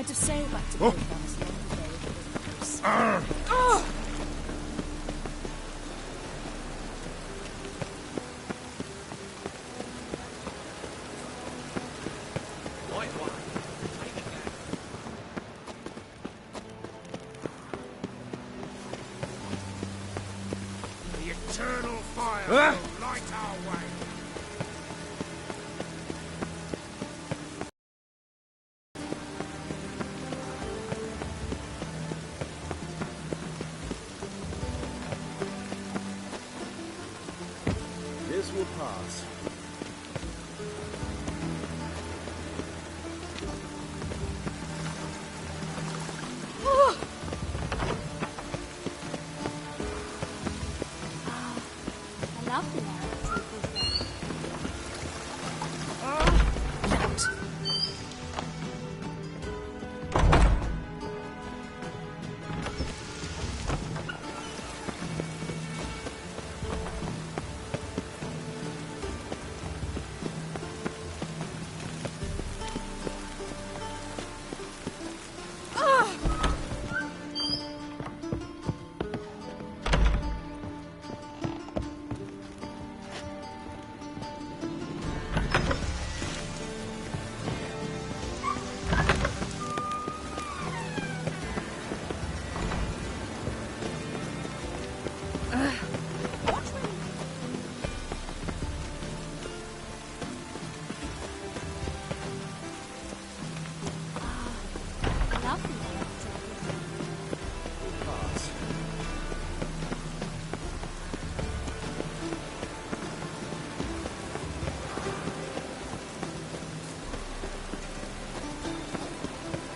I'd have sailed back to Belfast the other day if it wasn't The eternal fire will light our way. This will pass. I love the narrative.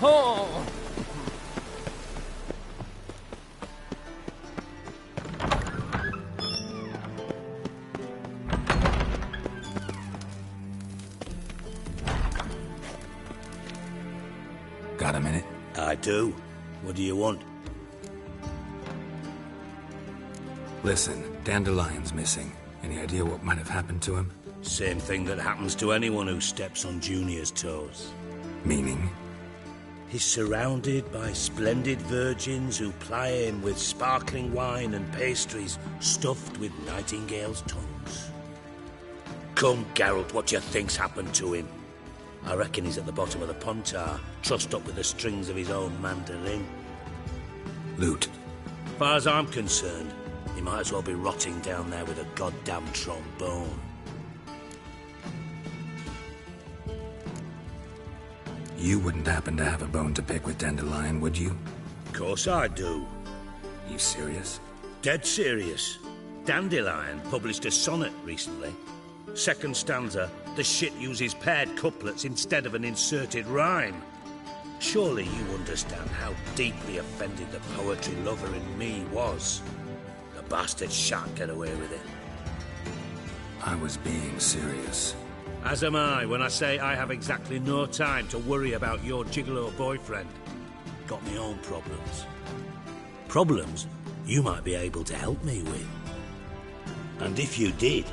Oh! Got a minute? I do. What do you want? Listen, Dandelion's missing. Any idea what might have happened to him? Same thing that happens to anyone who steps on Junior's toes. Meaning? He's surrounded by splendid virgins who ply him with sparkling wine and pastries stuffed with nightingales' tongues. Come, Geralt, what do you think's happened to him? I reckon he's at the bottom of the Pontar, trussed up with the strings of his own mandolin. Loot. As far as I'm concerned, he might as well be rotting down there with a goddamn trombone. You wouldn't happen to have a bone to pick with Dandelion, would you? Of course I do. You serious? Dead serious. Dandelion published a sonnet recently. Second stanza, the shit uses paired couplets instead of an inserted rhyme. Surely you understand how deeply offended the poetry lover in me was. The bastard shan't get away with it. I was being serious. As am I when I say I have exactly no time to worry about your gigolo boyfriend. Got my own problems. Problems you might be able to help me with. And if you did,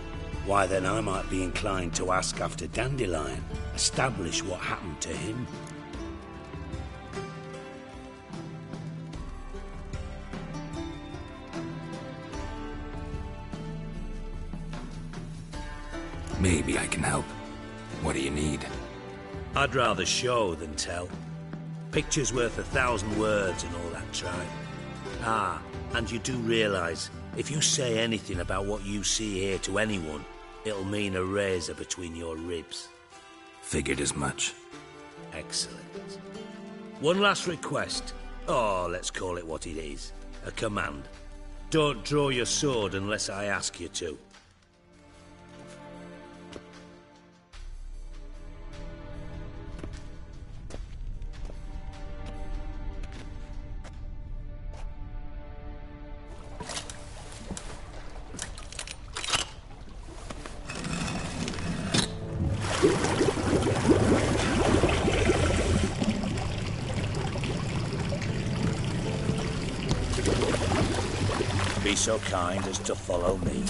why then I might be inclined to ask after Dandelion, establish what happened to him. Maybe I can help. What do you need? I'd rather show than tell. Picture's worth 1,000 words and all that tripe. Ah, and you do realise, if you say anything about what you see here to anyone, it'll mean a razor between your ribs. Figured as much. Excellent. One last request. Oh, let's call it what it is. A command. Don't draw your sword unless I ask you to. Be so kind as to follow me.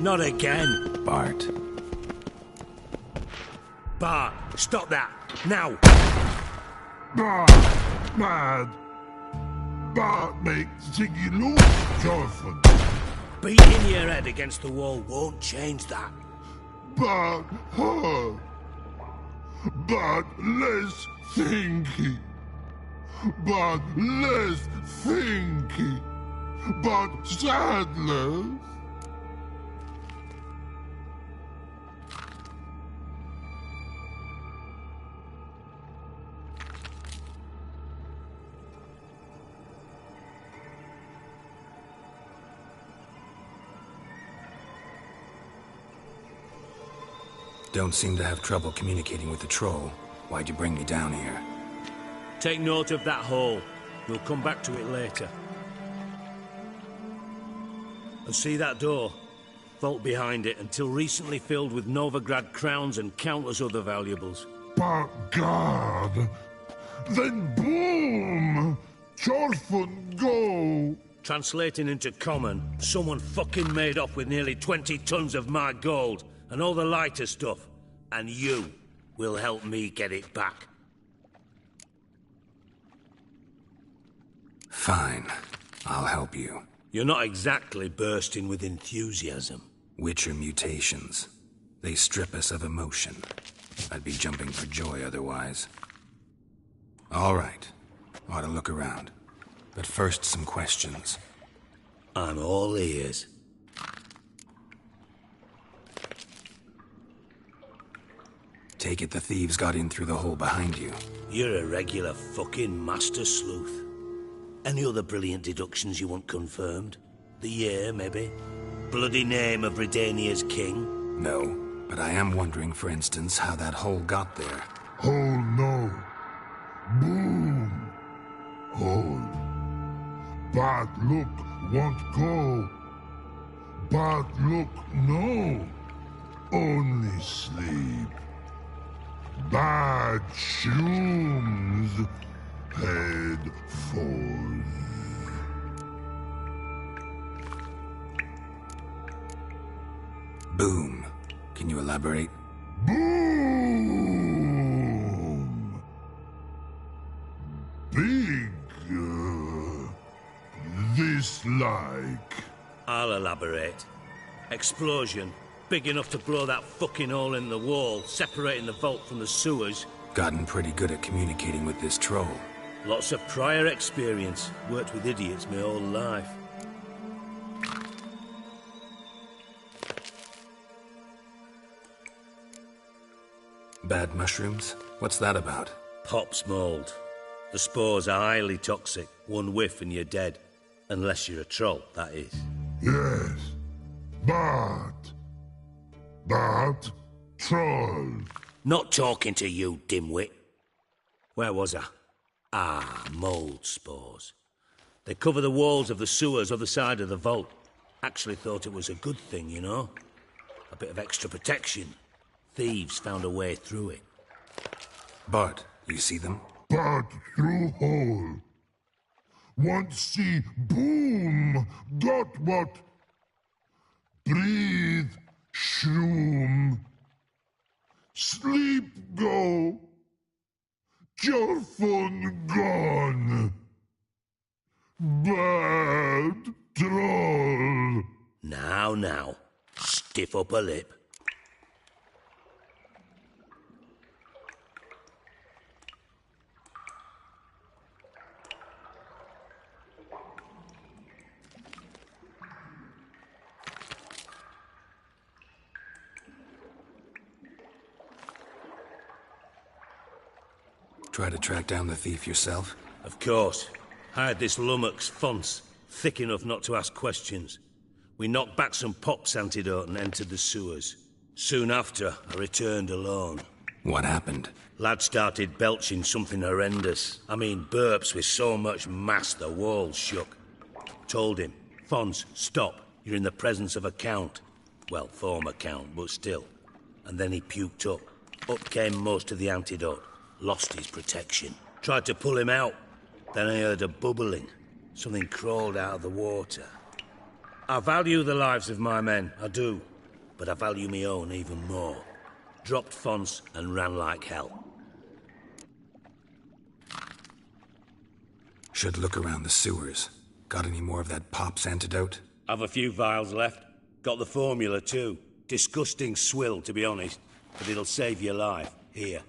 Not again. Bart. Bart, stop that. Now. Bart, mad. Bart makes Ziggy look Jonathan. Beating your head against the wall won't change that. Bart hurt. Bart less thinky. Bart less thinky. Bart sadness. Don't seem to have trouble communicating with the troll. Why'd you bring me down here? Take note of that hole. We'll come back to it later. And see that door? Vault behind it, until recently filled with Novigrad crowns and countless other valuables. But God, then boom! Chorfun go! Translating into common, someone fucking made off with nearly 20 tons of my gold, and all the lighter stuff. And you will help me get it back. Fine. I'll help you. You're not exactly bursting with enthusiasm. Witcher mutations. They strip us of emotion. I'd be jumping for joy otherwise. All right. Ought to look around. But first, some questions. I'm all ears. Take it the thieves got in through the hole behind you. You're a regular fucking master sleuth. Any other brilliant deductions you want confirmed? The year, maybe? Bloody name of Redania's king? No, but I am wondering, for instance, how that hole got there. Hole no. Boom. Hole. Bad look won't go. Bad look no. Only sleep. Bad shoes. Head falls. Boom. Can you elaborate? Boom! Big. This like. I'll elaborate. Explosion. Big enough to blow that fucking hole in the wall, separating the vault from the sewers. Gotten pretty good at communicating with this troll. Lots of prior experience. Worked with idiots my whole life. Bad mushrooms? What's that about? Pops mold. The spores are highly toxic. One whiff and you're dead. Unless you're a troll, that is. Yes. But. Troll. Not talking to you, dimwit. Where was I? Ah, mold spores. They cover the walls of the sewers other side of the vault. Actually thought it was a good thing, you know? A bit of extra protection. Thieves found a way through it. Bart, you see them? But through hole. Want see boom. Got what? Breathe. Shroom. Sleep go. Your phone gone. Bad troll. Now. Stiff upper lip. Try to track down the thief yourself? Of course. Hired this lummox, Fons, thick enough not to ask questions. We knocked back some Pop's antidote and entered the sewers. Soon after, I returned alone. What happened? Lad started belching something horrendous. I mean, burps with so much mass the walls shook. Told him, Fons, stop. You're in the presence of a count. Well, former count, but still. And then he puked up. Up came most of the antidote. Lost his protection. Tried to pull him out. Then I heard a bubbling. Something crawled out of the water. I value the lives of my men, I do. But I value my own even more. Dropped fonts and ran like hell. Should look around the sewers. Got any more of that Pop's antidote? I've a few vials left. Got the formula too. Disgusting swill, to be honest. But it'll save your life. Here.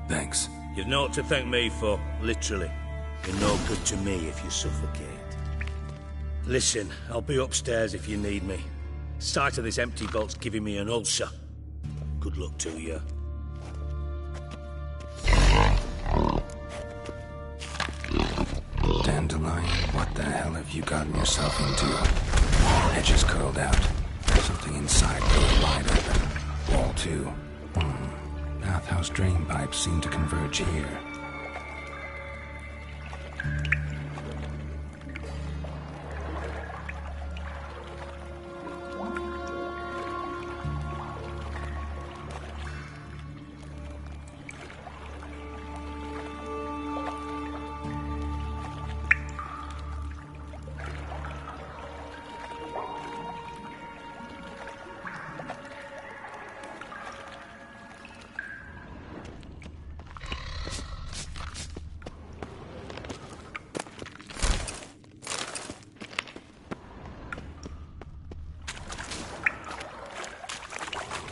Thanks. You've naught to thank me for, literally. You're no good to me if you suffocate. Listen, I'll be upstairs if you need me. Sight of this empty vault's giving me an ulcer. Good luck to you. Dandelion, what the hell have you gotten yourself into? Edges curled out. Something inside goes wide open. Wall too. Bathhouse drain pipes seem to converge here.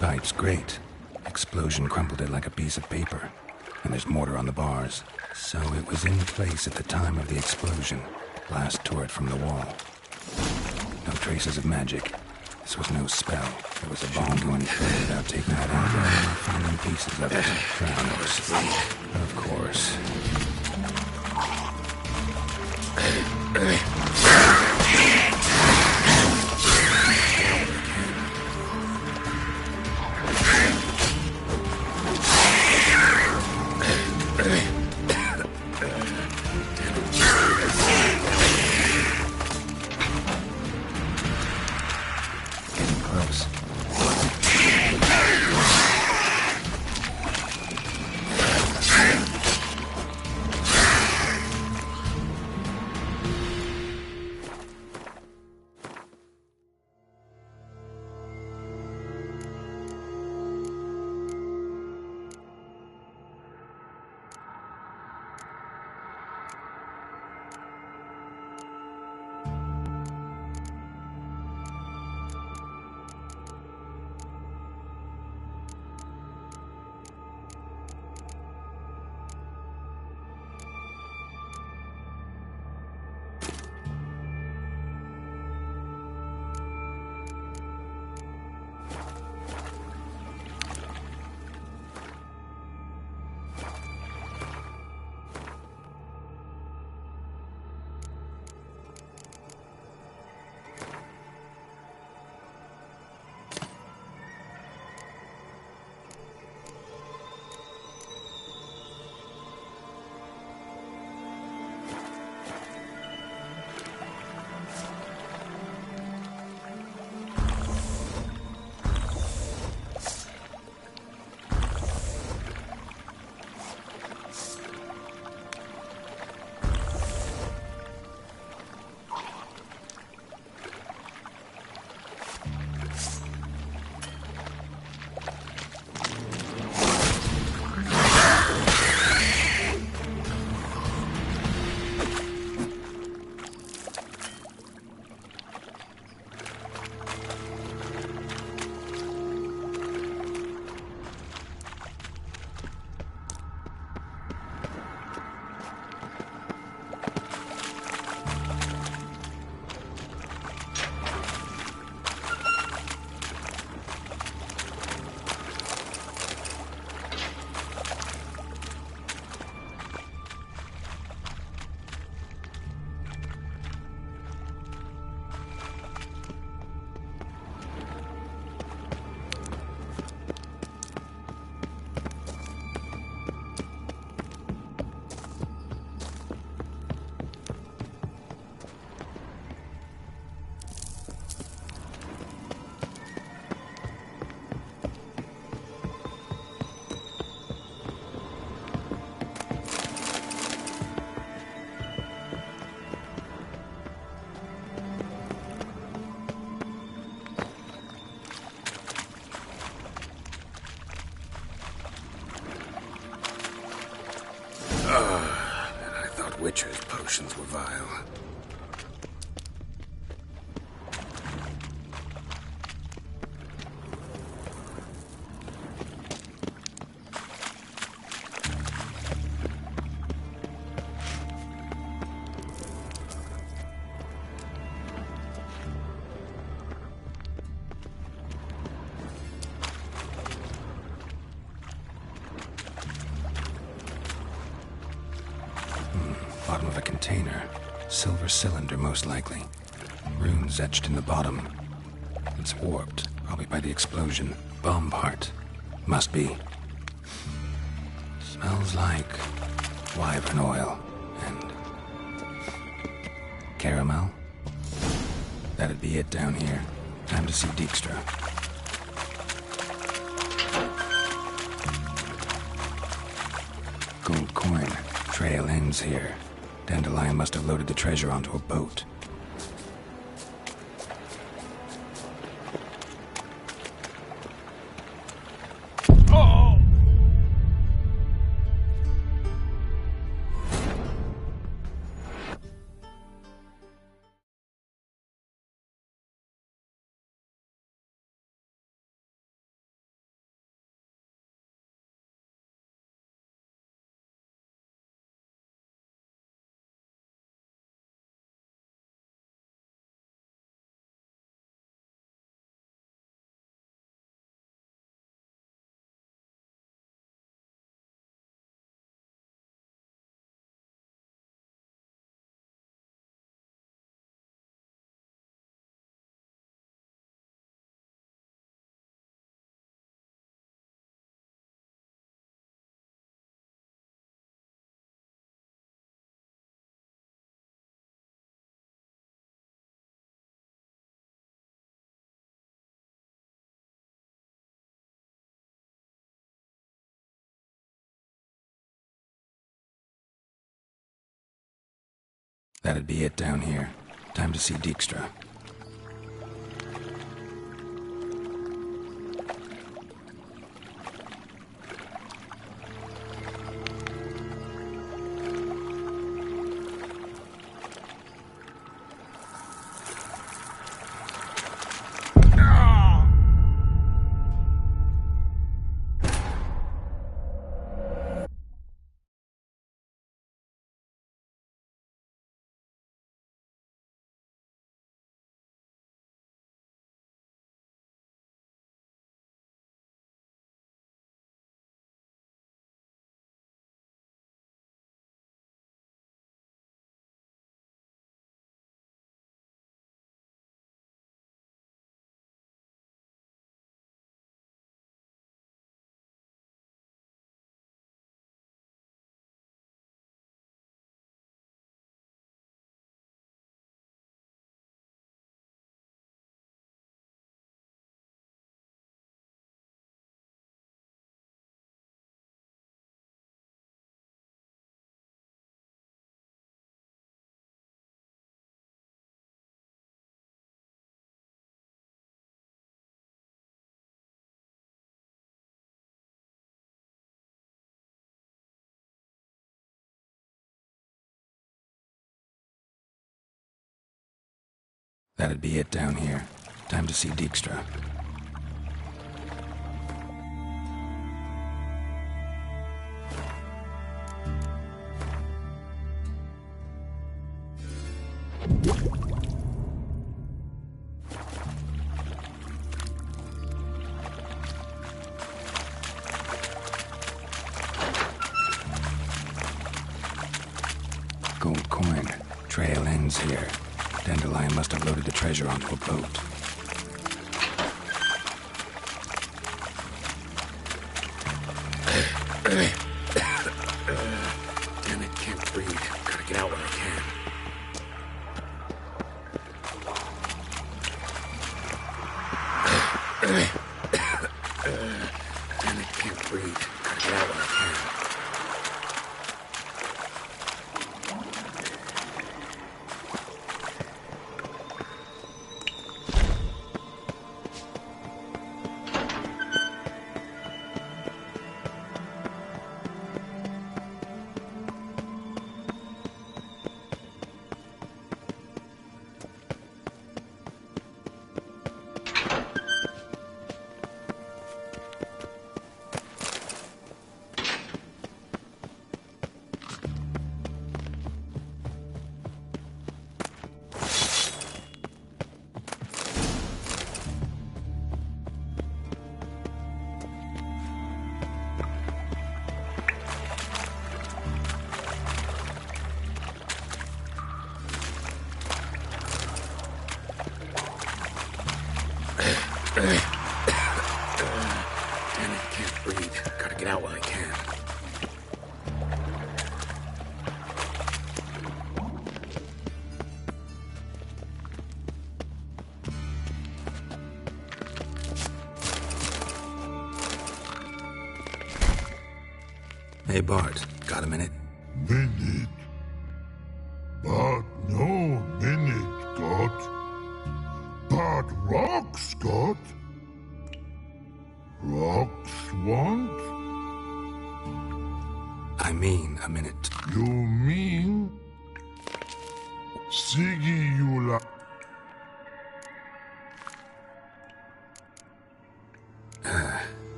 Pipe's great. Explosion crumpled it like a piece of paper. And there's mortar on the bars. So it was in place at the time of the explosion. Blast tore it from the wall. No traces of magic. This was no spell. There was a bomb going through without taking it out or finding pieces of it. Of course. vile. Bottom of a container. Silver cylinder, most likely. Runes etched in the bottom. It's warped, probably by the explosion. Bomb part. Must be. Smells like wyvern oil and caramel. That'd be it down here. Time to see Dijkstra. Gold coin. Trail ends here. Dandelion must have loaded the treasure onto a boat. That'd be it down here. Time to see Dijkstra. That'd be it down here. Time to see Dijkstra. Gold coin. Trail ends here. Dandelion must have loaded the treasure onto a boat. Damn it, can't breathe. Gotta get out when I can. Damn it, can't breathe. Gotta get out when I can. Damn it, can't breathe. Gotta get out while I can. Hey, Bart, got a minute? Minute. But no minute got. But rocks got. Rocks want? I mean a minute. You mean? Siggy you la...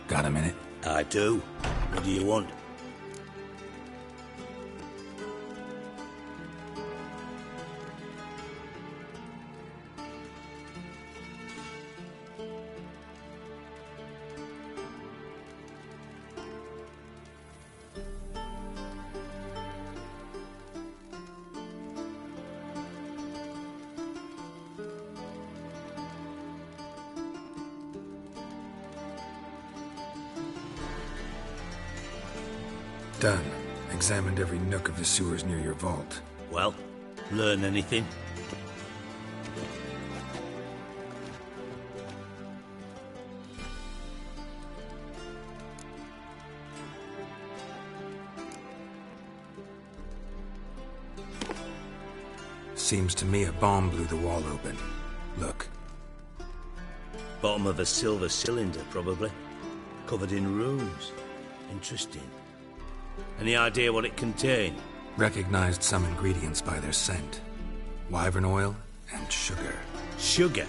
Got a minute? I do. What do you want? Done. Examined every nook of the sewers near your vault. Well, learn anything? Seems to me a bomb blew the wall open. Look. Bottom of a silver cylinder, probably. Covered in runes. Interesting. Any idea what it contained? Recognized some ingredients by their scent. Wyvern oil and sugar. Sugar?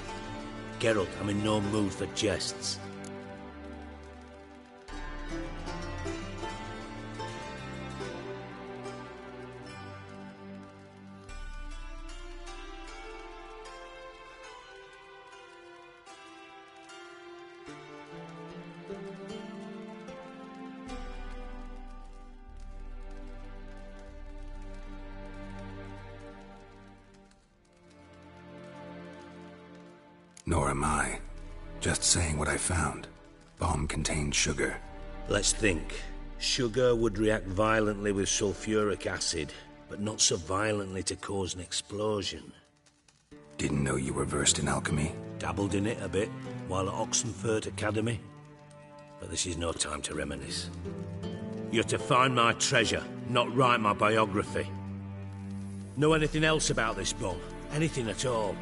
Geralt, I'm in no mood for jests. Nor am I. Just saying what I found. Bomb contained sugar. Let's think. Sugar would react violently with sulfuric acid, but not so violently to cause an explosion. Didn't know you were versed in alchemy. Dabbled in it a bit while at Oxenfurt Academy. But this is no time to reminisce. You're to find my treasure, not write my biography. Know anything else about this bomb? Anything at all?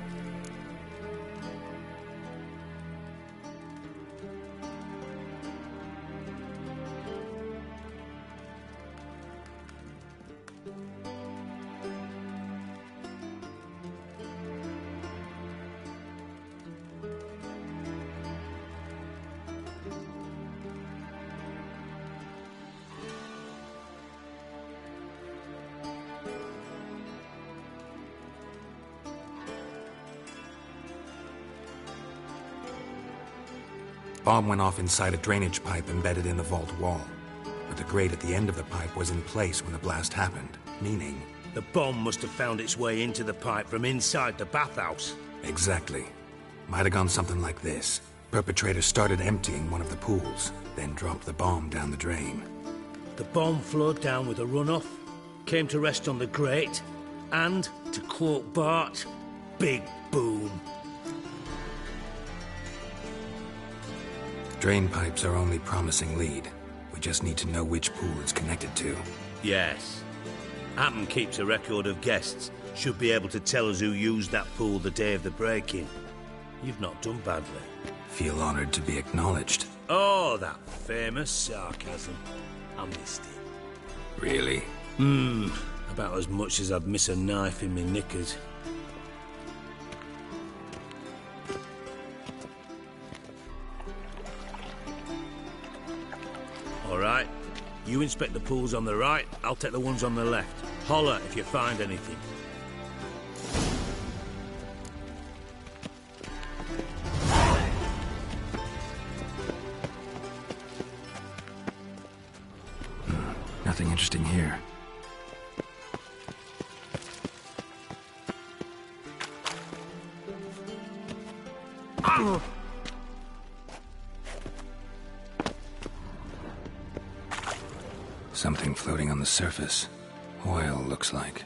Bomb went off inside a drainage pipe embedded in the vault wall. But the grate at the end of the pipe was in place when the blast happened, meaning... The bomb must have found its way into the pipe from inside the bathhouse. Exactly. Might have gone something like this. Perpetrator started emptying one of the pools, then dropped the bomb down the drain. The bomb flowed down with a runoff, came to rest on the grate, and, to quote Bart, big boom. Drain pipes are only promising lead. We just need to know which pool it's connected to. Yes. Hammond keeps a record of guests. Should be able to tell us who used that pool the day of the break-in. You've not done badly. Feel honored to be acknowledged. Oh, that famous sarcasm. I missed it. Really? About as much as I'd miss a knife in me knickers. Alright, you inspect the pools on the right, I'll take the ones on the left. Holler if you find anything. Nothing interesting here. Something floating on the surface. Oil, looks like.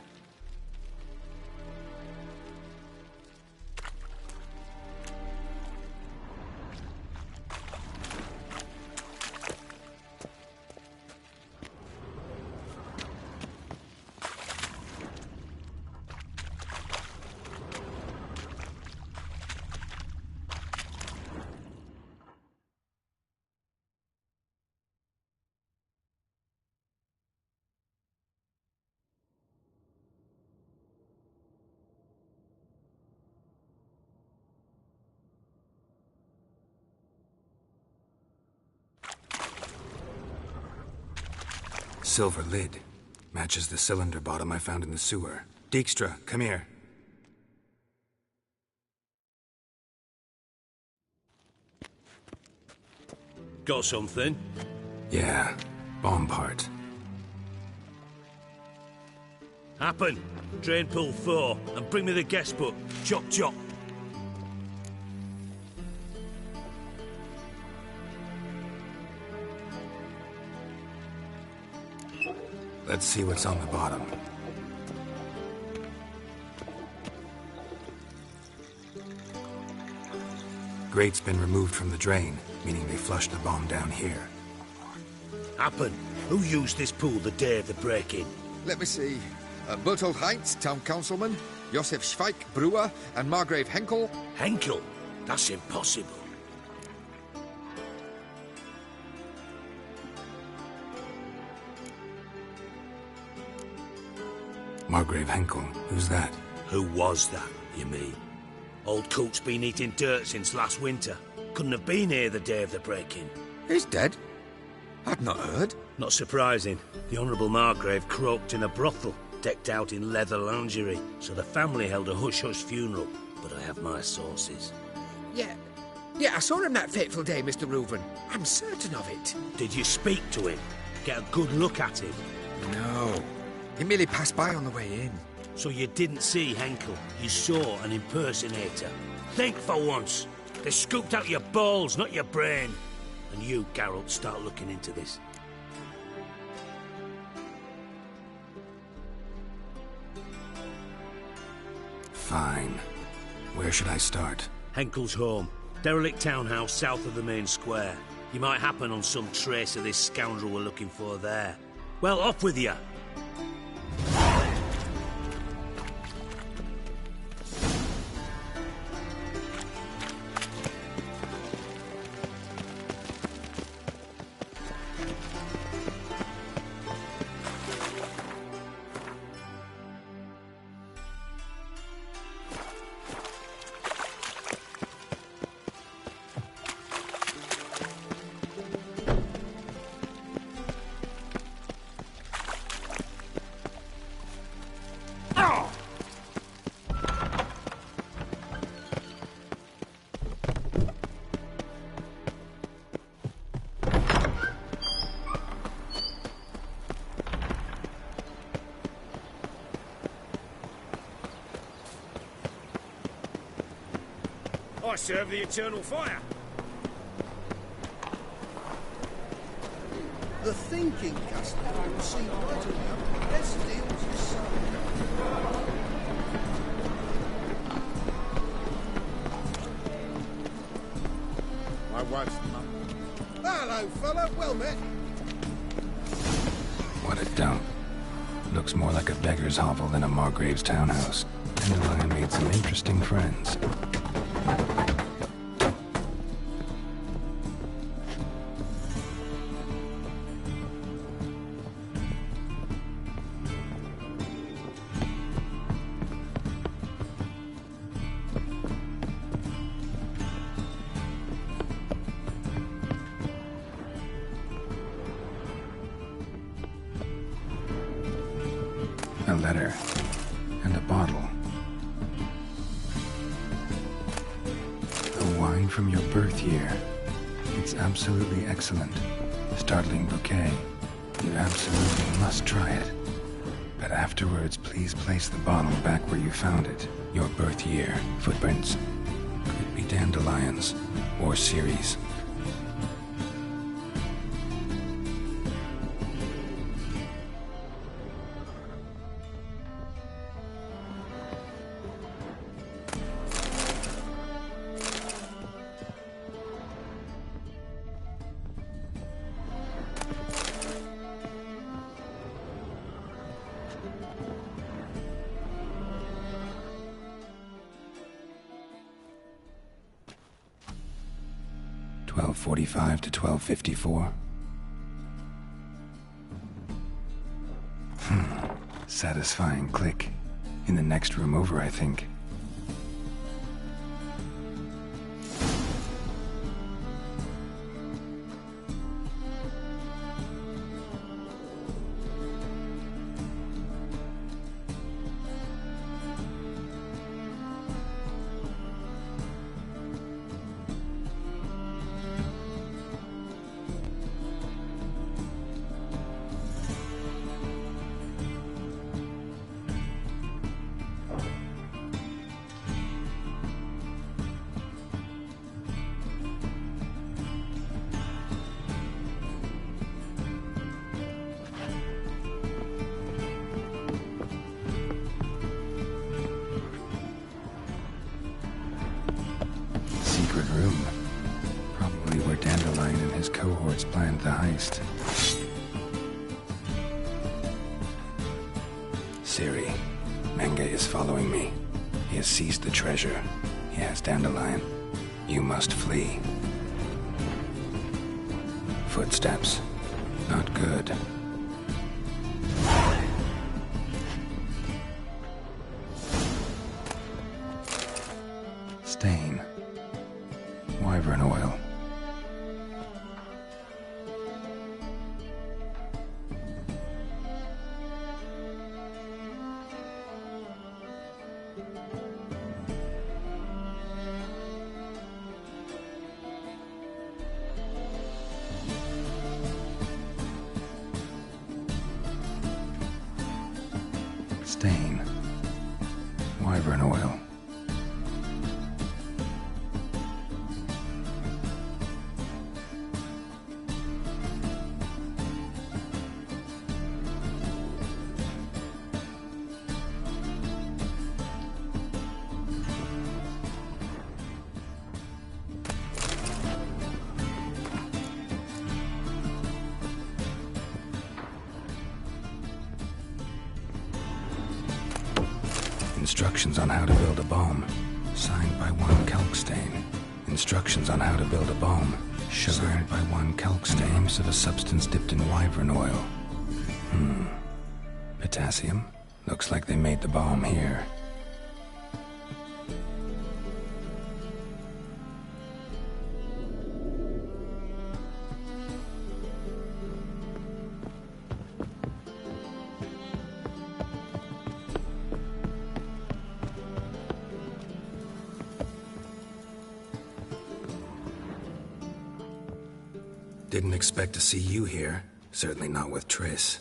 Silver lid. Matches the cylinder bottom I found in the sewer. Dijkstra, come here. Got something? Yeah, bomb part. Happen. Drain pool 4, and bring me the guest book. Chop chop. Let's see what's on the bottom. Grate's been removed from the drain, meaning they flushed the bomb down here. Happen. Who used this pool the day of the break-in? Let me see. Bertold Heinz, town councilman, Josef Schweik, brewer, and Margrave Henkel. Henkel? That's impossible. Margrave Henkel, who's that? Who was that, you mean? Old Coot's been eating dirt since last winter. Couldn't have been here the day of the break-in. He's dead? I'd not heard. Not surprising. The Honourable Margrave croaked in a brothel, decked out in leather lingerie, so the family held a hush-hush funeral. But I have my sources. Yeah, I saw him that fateful day, Mr. Reuven. I'm certain of it. Did you speak to him? Get a good look at him? No. He merely passed by on the way in. So you didn't see Henkel, you saw an impersonator. Think for once. They scooped out your balls, not your brain. And you, Geralt, start looking into this. Fine. Where should I start? Henkel's home. Derelict townhouse south of the main square. You might happen on some trace of this scoundrel we're looking for there. Well, off with you. I serve the eternal fire. The thinking customer will see right around. Best deals is sold. My wife's mum. Hello, fella. Well met. What a dump. Looks more like a beggar's hovel than a Margrave's townhouse. And I made some interesting friends. a letter, and a bottle. A wine from your birth year. It's absolutely excellent. Startling bouquet. You absolutely must try it. But afterwards, please place the bottle back where you found it. Your birth year. Footprints. Could be dandelions or Ceres. .45 to 12:54. Satisfying click. In the next room over, I think. Secret room. Probably where Dandelion and his cohorts planned the heist. Ciri, Menge is following me. He has seized the treasure. He has Dandelion. You must flee. Footsteps. Not good. Stain. Wyvern oil. Stain. Wyvern oil. Instructions on how to build a bomb. Signed by one Kalkstain. Instructions on how to build a bomb. Sugar by one Kalkstain. Names of a substance dipped in wyvern oil. Potassium? Looks like they made the bomb here. Didn't expect to see you here. Certainly not with Triss.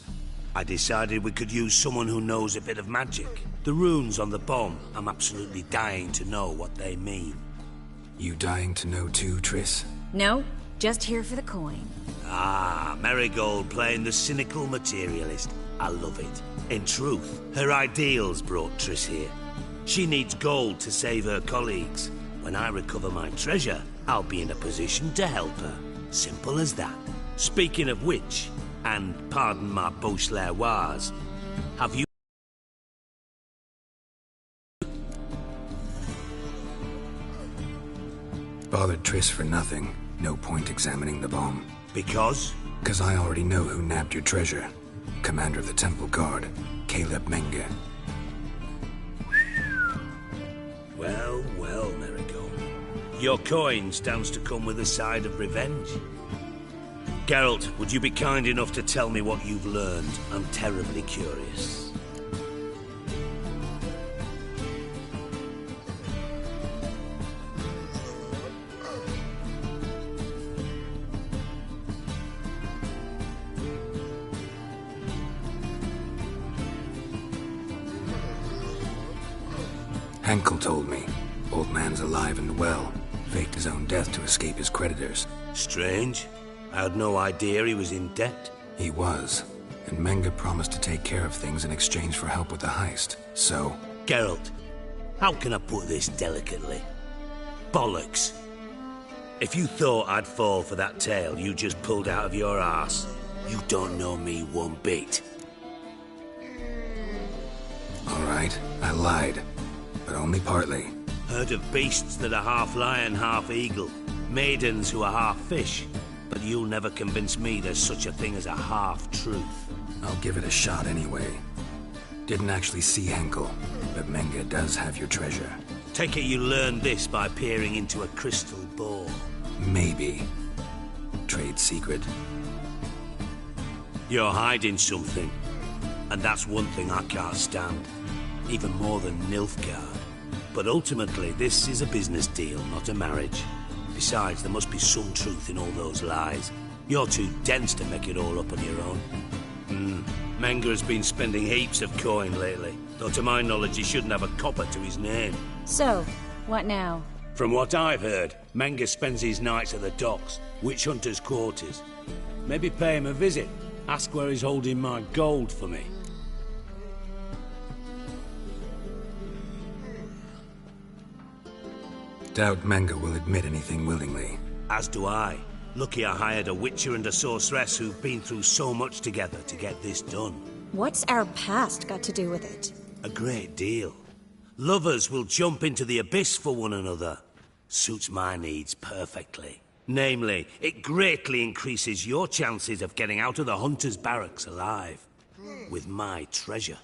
I decided we could use someone who knows a bit of magic. The runes on the bomb, I'm absolutely dying to know what they mean. You dying to know too, Triss? No, just here for the coin. Ah, Marigold playing the cynical materialist. I love it. In truth, her ideals brought Triss here. She needs gold to save her colleagues. When I recover my treasure, I'll be in a position to help her. Simple as that. Speaking of which, and pardon my Beauclervois, have you... Bothered Triss for nothing. No point examining the bomb. Because? Because I already know who nabbed your treasure. Commander of the Temple Guard, Caleb Menge. Well, well, Marigold. Your coin stands to come with a side of revenge. Geralt, would you be kind enough to tell me what you've learned? I'm terribly curious. Henkel told me. Old man's alive and well. Faked his own death to escape his creditors. Strange. I had no idea he was in debt. He was. And Menge promised to take care of things in exchange for help with the heist. So... Geralt, how can I put this delicately? Bollocks. If you thought I'd fall for that tale you just pulled out of your arse, you don't know me one bit. All right, I lied. But only partly. Heard of beasts that are half lion, half eagle. Maidens who are half fish. But you'll never convince me there's such a thing as a half-truth. I'll give it a shot anyway. Didn't actually see Henkel, but Menge does have your treasure. Take it you learned this by peering into a crystal ball. Maybe. Trade secret. You're hiding something. And that's one thing I can't stand. Even more than Nilfgaard. But ultimately, this is a business deal, not a marriage. Besides, there must be some truth in all those lies. You're too dense to make it all up on your own. Menge has been spending heaps of coin lately. Though to my knowledge, he shouldn't have a copper to his name. So, what now? From what I've heard, Menge spends his nights at the docks, witch hunters' quarters. Maybe pay him a visit. Ask where he's holding my gold for me. Doubt Menge will admit anything willingly. As do I. Lucky I hired a witcher and a sorceress who've been through so much together to get this done. What's our past got to do with it? A great deal. Lovers will jump into the abyss for one another. Suits my needs perfectly. Namely, it greatly increases your chances of getting out of the hunter's barracks alive. With my treasure.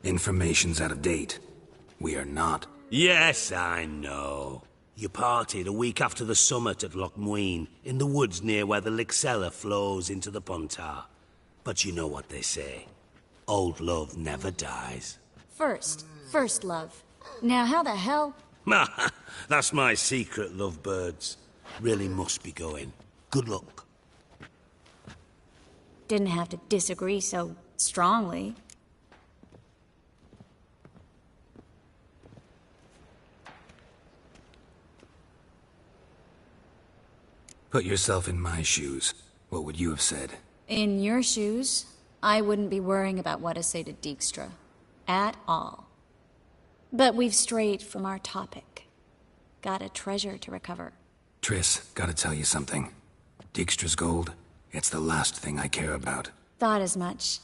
Information's out of date. We are not. Yes, I know. You parted a week after the summit at Loch Muin, in the woods near where the Lixella flows into the Pontar. But you know what they say. Old love never dies. First love. Now how the hell? That's my secret, lovebirds. Really must be going. Good luck. Didn't have to disagree so strongly. Put yourself in my shoes. What would you have said? In your shoes, I wouldn't be worrying about what to say to Dijkstra. At all. But we've strayed from our topic. Got a treasure to recover. Triss, gotta tell you something. Dijkstra's gold, it's the last thing I care about. Thought as much.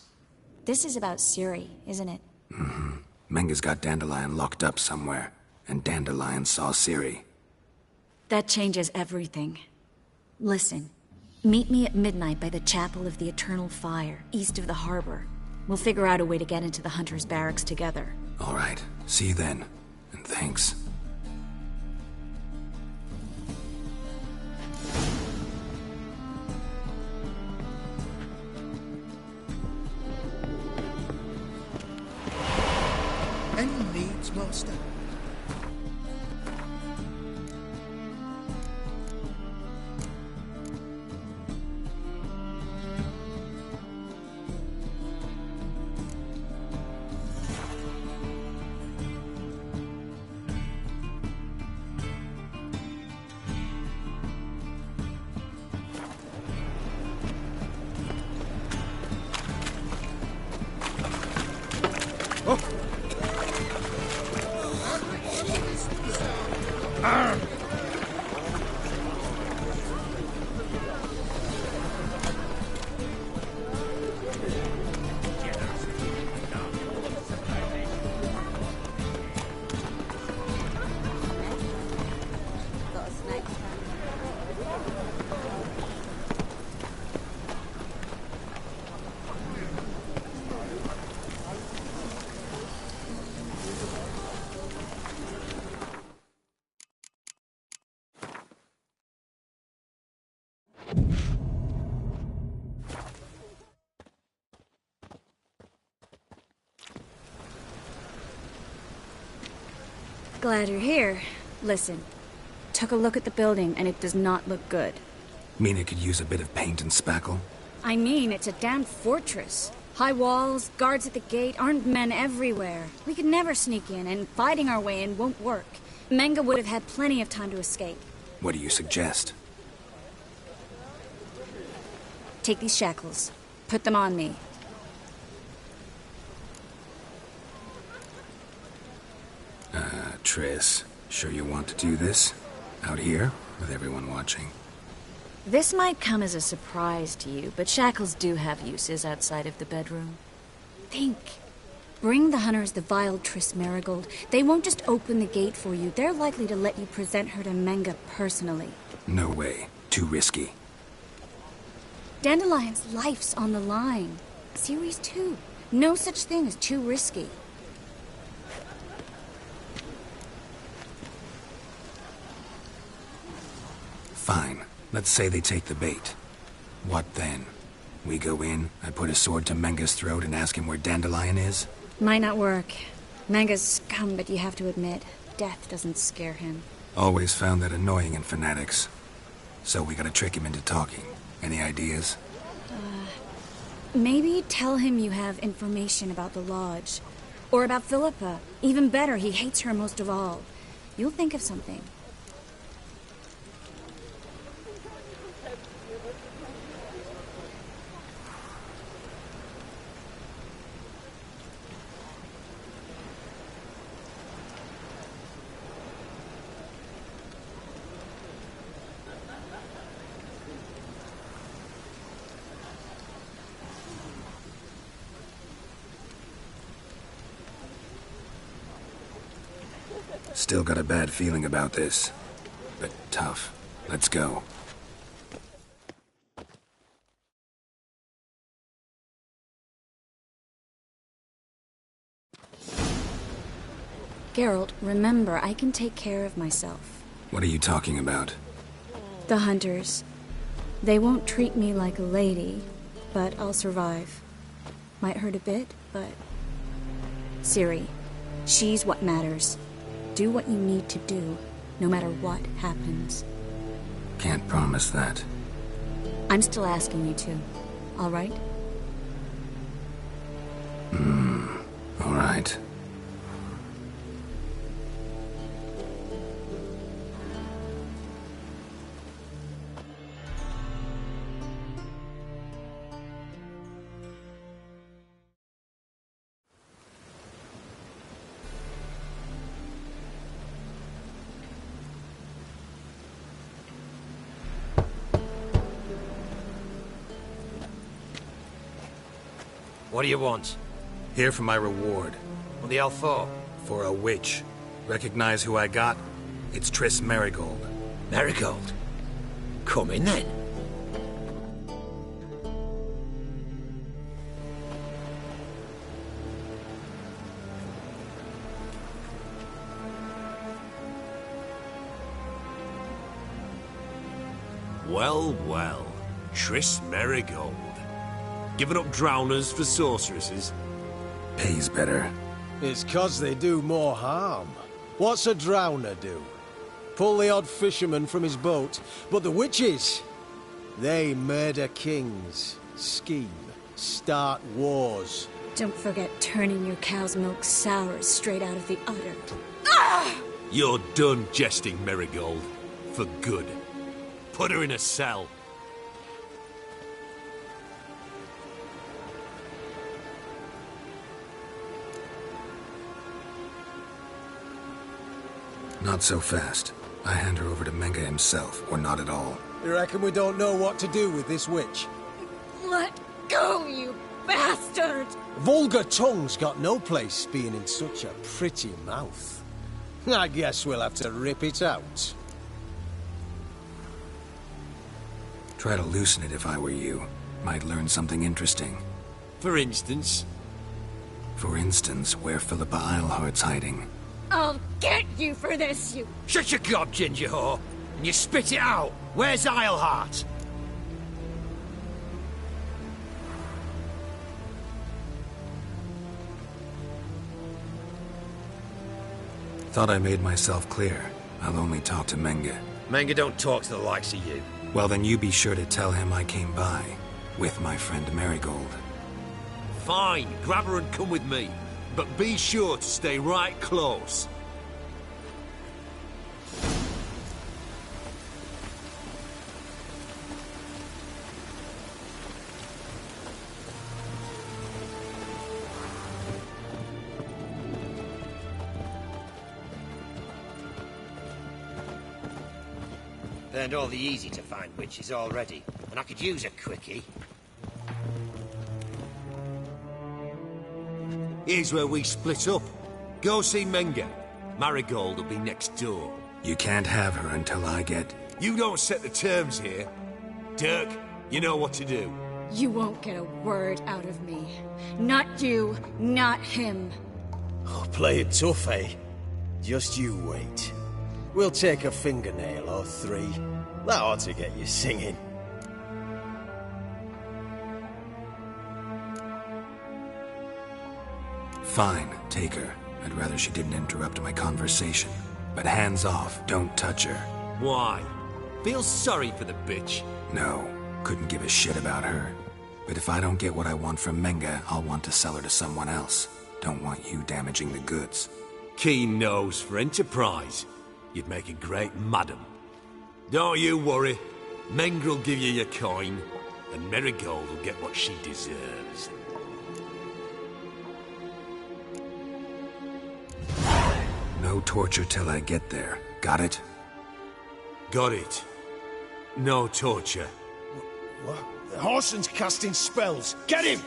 This is about Ciri, isn't it? Mm-hmm. Menge's got Dandelion locked up somewhere, and Dandelion saw Ciri. That changes everything. Listen, meet me at midnight by the Chapel of the Eternal Fire, east of the harbor. We'll figure out a way to get into the Hunter's Barracks together. All right. See you then. And thanks. Any needs, Master? Glad you're here. Listen, took a look at the building and it does not look good. Mean it could use a bit of paint and spackle? I mean, it's a damn fortress. High walls, guards at the gate, armed men everywhere. We could never sneak in, and fighting our way in won't work. Menga would have had plenty of time to escape. What do you suggest? Take these shackles. Put them on me. Triss, sure you want to do this? Out here, with everyone watching? This might come as a surprise to you, but shackles do have uses outside of the bedroom. Think. Bring the hunters the vile Triss Merigold. They won't just open the gate for you. They're likely to let you present her to Menga personally. No way. Too risky. Dandelion's life's on the line. Series 2. No such thing as too risky. Fine. Let's say they take the bait. What then? We go in, I put a sword to Menga's throat and ask him where Dandelion is? Might not work. Menga's scum, but you have to admit, death doesn't scare him. Always found that annoying in fanatics. So we gotta trick him into talking. Any ideas? Maybe tell him you have information about the Lodge. Or about Philippa. Even better, he hates her most of all. You'll think of something. Still got a bad feeling about this. But tough. Let's go. Geralt, remember, I can take care of myself. What are you talking about? The hunters. They won't treat me like a lady, but I'll survive. Might hurt a bit, but... Ciri, she's what matters. Do what you need to do, no matter what happens. Can't promise that. I'm still asking you to, all right? All right. What do you want? Here for my reward. What the hell for? For a witch. Recognize who I got? It's Triss Merigold. Merigold? Come in then. Well, well. Triss Merigold. Giving up drowners for sorceresses? Pays better. It's 'cause they do more harm. What's a drowner do? Pull the odd fisherman from his boat. But the witches, they murder kings, scheme, start wars. Don't forget turning your cow's milk sour straight out of the udder. You're done jesting, Merigold. For good. Put her in a cell. Not so fast. I hand her over to Menga himself, or not at all. You reckon we don't know what to do with this witch? Let go, you bastard! Vulgar tongue's got no place being in such a pretty mouth. I guess we'll have to rip it out. Try to loosen it if I were you. Might learn something interesting. For instance? For instance, where Philippa Eilhart's hiding. I'll get you for this, you... Shut your gob, ginger whore! And you spit it out! Where's Eilhart? Thought I made myself clear. I'll only talk to Menga. Menge don't talk to the likes of you. Well, then you be sure to tell him I came by. With my friend Marigold. Fine, grab her and come with me. But be sure to stay right close. Burned all the easy-to-find witches already, and I could use a quickie. Here's where we split up. Go see Menge. Marigold will be next door. You can't have her until I get... You don't set the terms here. Dirk, you know what to do. You won't get a word out of me. Not you, not him. Oh, play it tough, eh? Just you wait. We'll take a fingernail or three. That ought to get you singing. Fine, take her. I'd rather she didn't interrupt my conversation. But hands off, don't touch her. Why? Feel sorry for the bitch? No, couldn't give a shit about her. But if I don't get what I want from Menge, I'll want to sell her to someone else. Don't want you damaging the goods. Keen nose for enterprise. You'd make a great madam. Don't you worry. Menge will give you your coin, and Marigold will get what she deserves. No torture till I get there. Got it? Got it. No torture. What? The Horson's casting spells. Get him!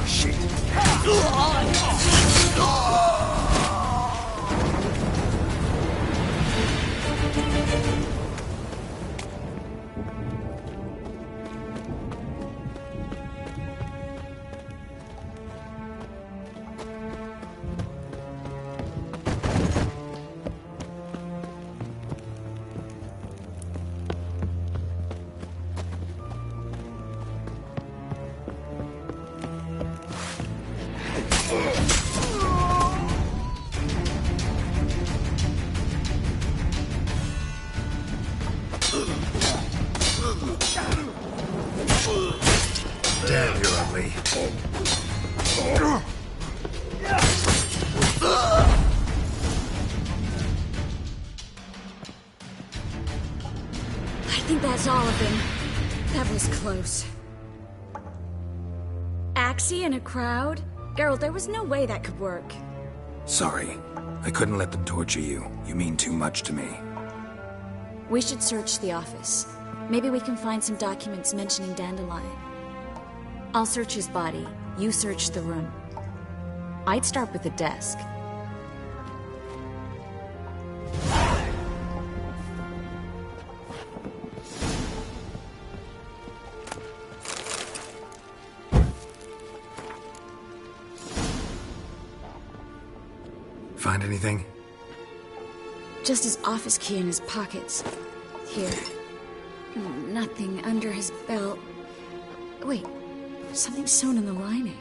Shit. Damn, you're ugly. I think that's all of them. That was close. Axie in a crowd? Geralt, there was no way that could work. Sorry. I couldn't let them torture you. You mean too much to me. We should search the office. Maybe we can find some documents mentioning Dandelion. I'll search his body. You search the room. I'd start with the desk. Find anything? Just his office key in his pockets. Here. Nothing under his belt. Wait, something's sewn in the lining.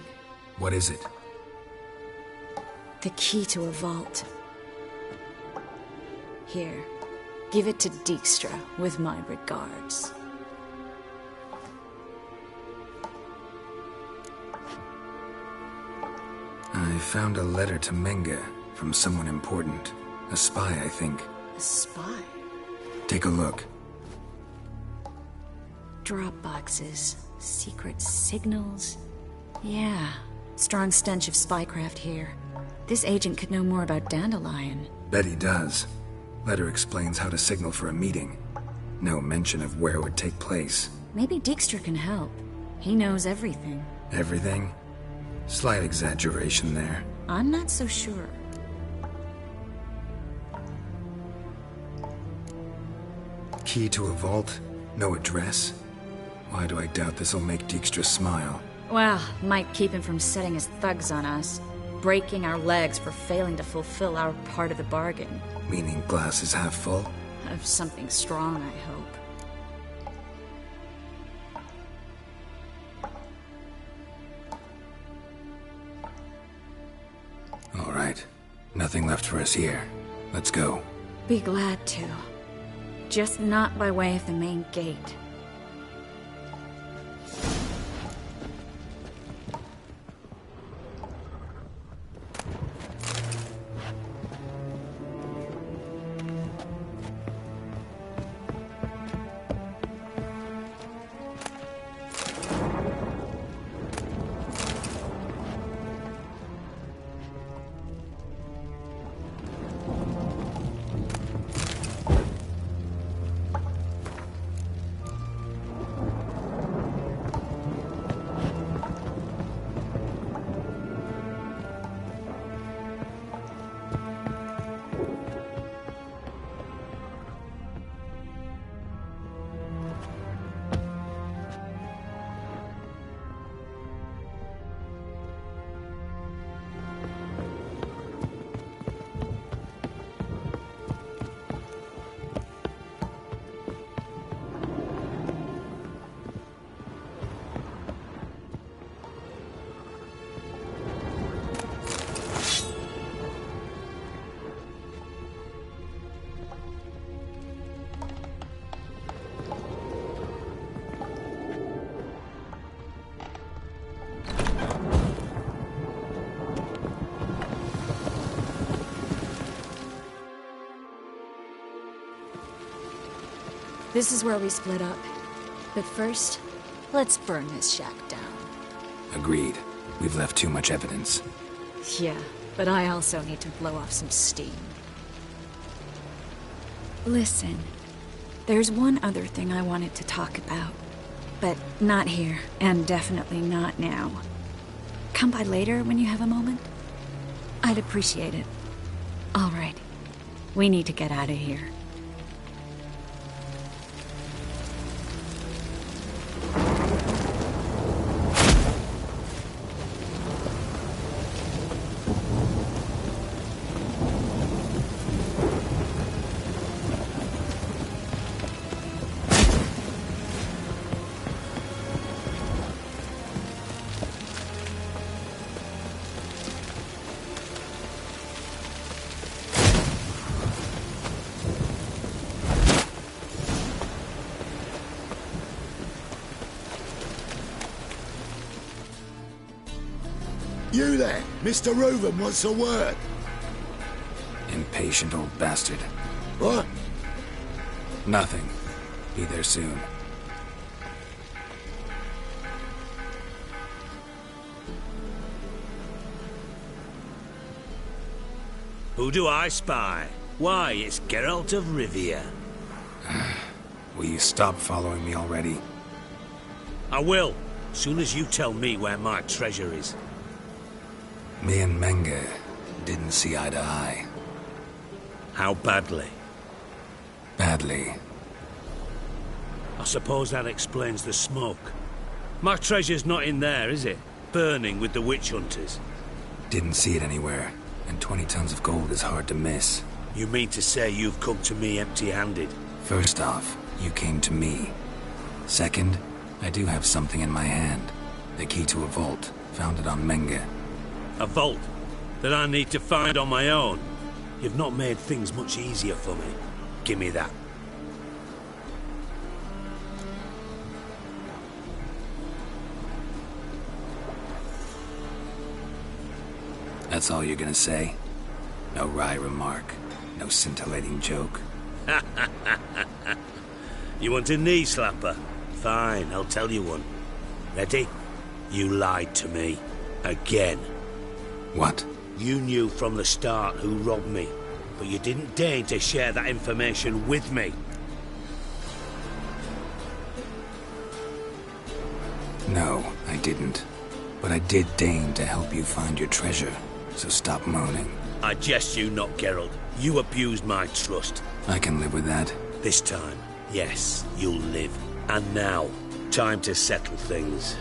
What is it? The key to a vault. Here, give it to Dijkstra with my regards. I found a letter to Menge from someone important. A spy, I think. A spy? Take a look. Drop boxes, secret signals. Yeah, strong stench of spycraft here. This agent could know more about Dandelion. Bet he does. Letter explains how to signal for a meeting. No mention of where it would take place. Maybe Dijkstra can help. He knows everything. Everything? Slight exaggeration there. I'm not so sure. Key to a vault? No address? Why do I doubt this'll make Dijkstra smile? Well, might keep him from setting his thugs on us. Breaking our legs for failing to fulfill our part of the bargain. Meaning glass is half full? Of something strong, I hope. All right. Nothing left for us here. Let's go. Be glad to. Just not by way of the main gate. This is where we split up. But first, let's burn this shack down. Agreed. We've left too much evidence. Yeah, but I also need to blow off some steam. Listen, there's one other thing I wanted to talk about. But not here, and definitely not now. come by later when you have a moment? I'd appreciate it. All right. We need to get out of here. You there? Mr. Reuven wants a word. Impatient old bastard. What? Nothing. Be there soon. Who do I spy? Why, it's Geralt of Rivia. Will you stop following me already? I will, soon as you tell me where my treasure is. Me and Menge didn't see eye to eye. How badly? Badly. I suppose that explains the smoke. My treasure's not in there, is it? Burning with the witch hunters. Didn't see it anywhere, and 20 tons of gold is hard to miss. You mean to say you've come to me empty-handed? First off, you came to me. Second, I do have something in my hand. The key to a vault, found it on Menge. A vault that I need to find on my own. You've not made things much easier for me. Give me that. That's all you're gonna say? No wry remark, no scintillating joke. You want a knee slapper? Fine, I'll tell you one. Ready? You lied to me. Again. What? You knew from the start who robbed me, but you didn't deign to share that information with me. No, I didn't. But I did deign to help you find your treasure, so stop moaning. I jest you not, Geralt. You abused my trust. I can live with that. This time, yes, you'll live. And now, time to settle things.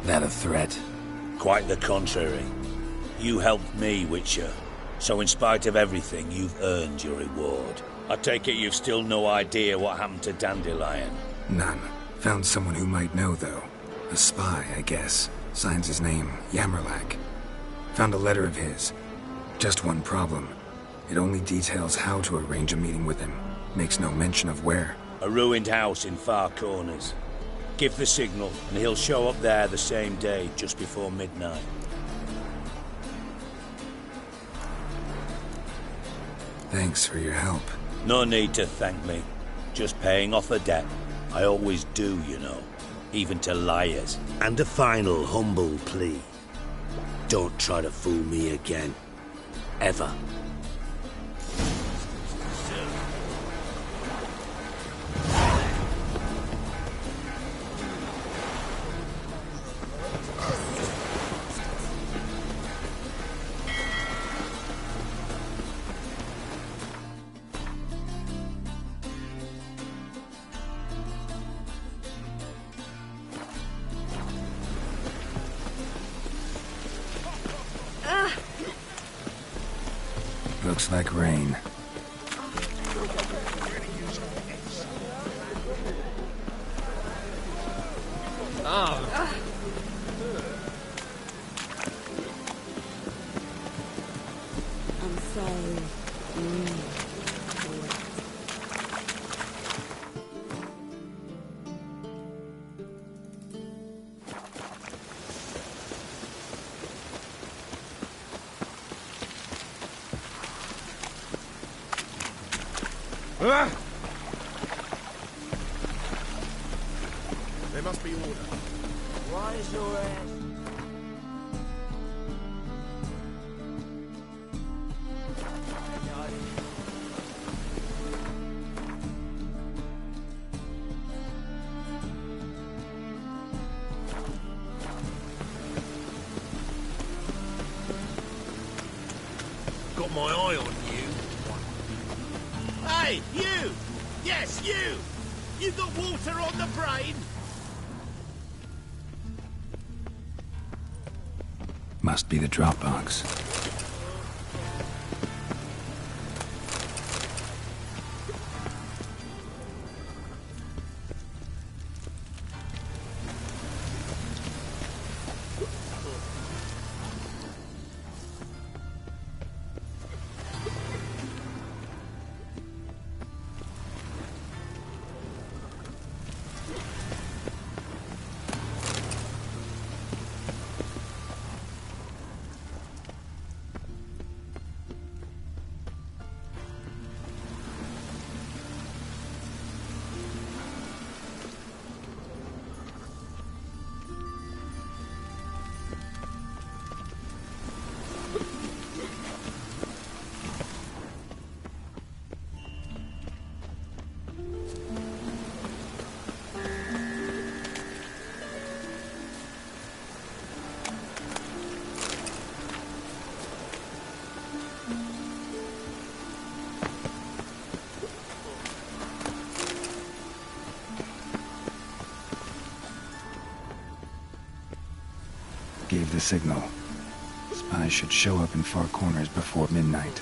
That a threat? Quite the contrary. You helped me, Witcher. So in spite of everything, you've earned your reward. I take it you've still no idea what happened to Dandelion? None. Found someone who might know, though. A spy, I guess. Signs his name, Yamerlak. Found a letter of his. Just one problem. It only details how to arrange a meeting with him. Makes no mention of where. A ruined house in Far Corners. Give the signal, and he'll show up there the same day, just before midnight. Thanks for your help. No need to thank me. Just paying off a debt. I always do, you know. Even to liars. And a final humble plea. Don't try to fool me again. Ever. Looks like rain. I'm sorry. There must be order. Why is your ass? my eye on you. Hey, you! Yes, you! You got water on the brain? Must be the drop box. Gave the signal. Spies should show up in far corners before midnight.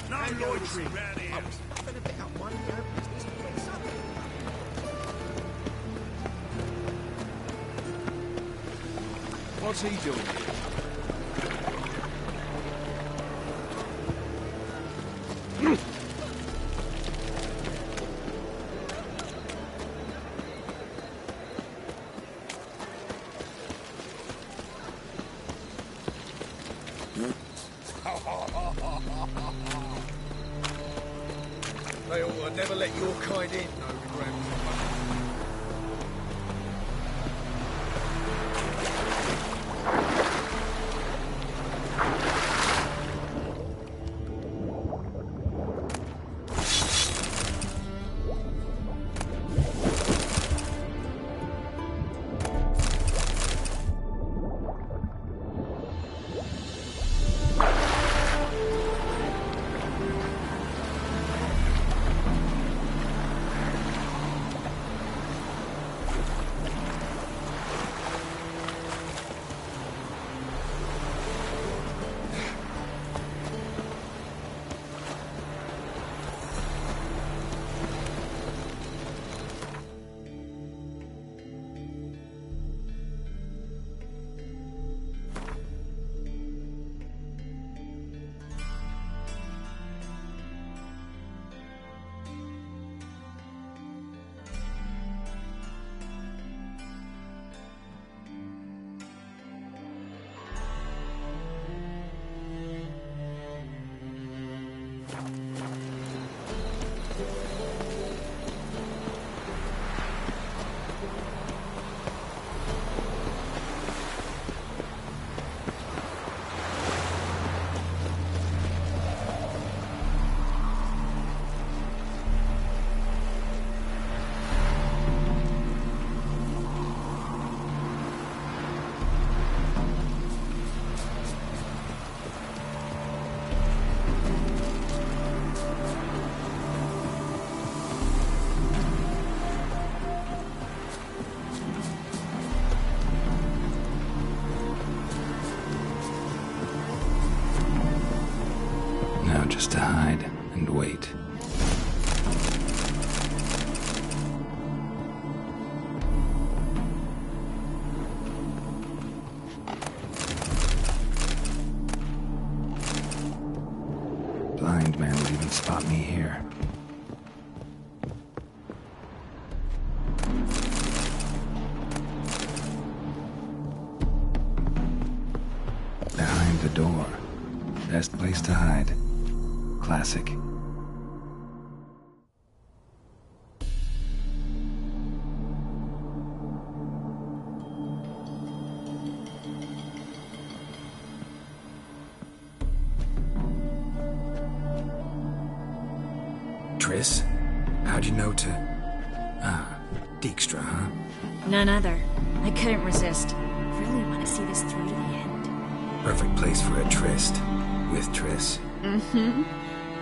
No loitering round here. I'm gonna pick up one business between something. What's he doing here? They ought to never let your kind in, no regret. Now just to hide and wait. Blind man would even spot me here. Behind the door. Best place to hide. Classic. Triss? How'd you know to... Ah, Dijkstra, huh? None other. I couldn't resist. Really want to see this through to the end. Perfect place for a tryst. With Triss. Mm-hmm.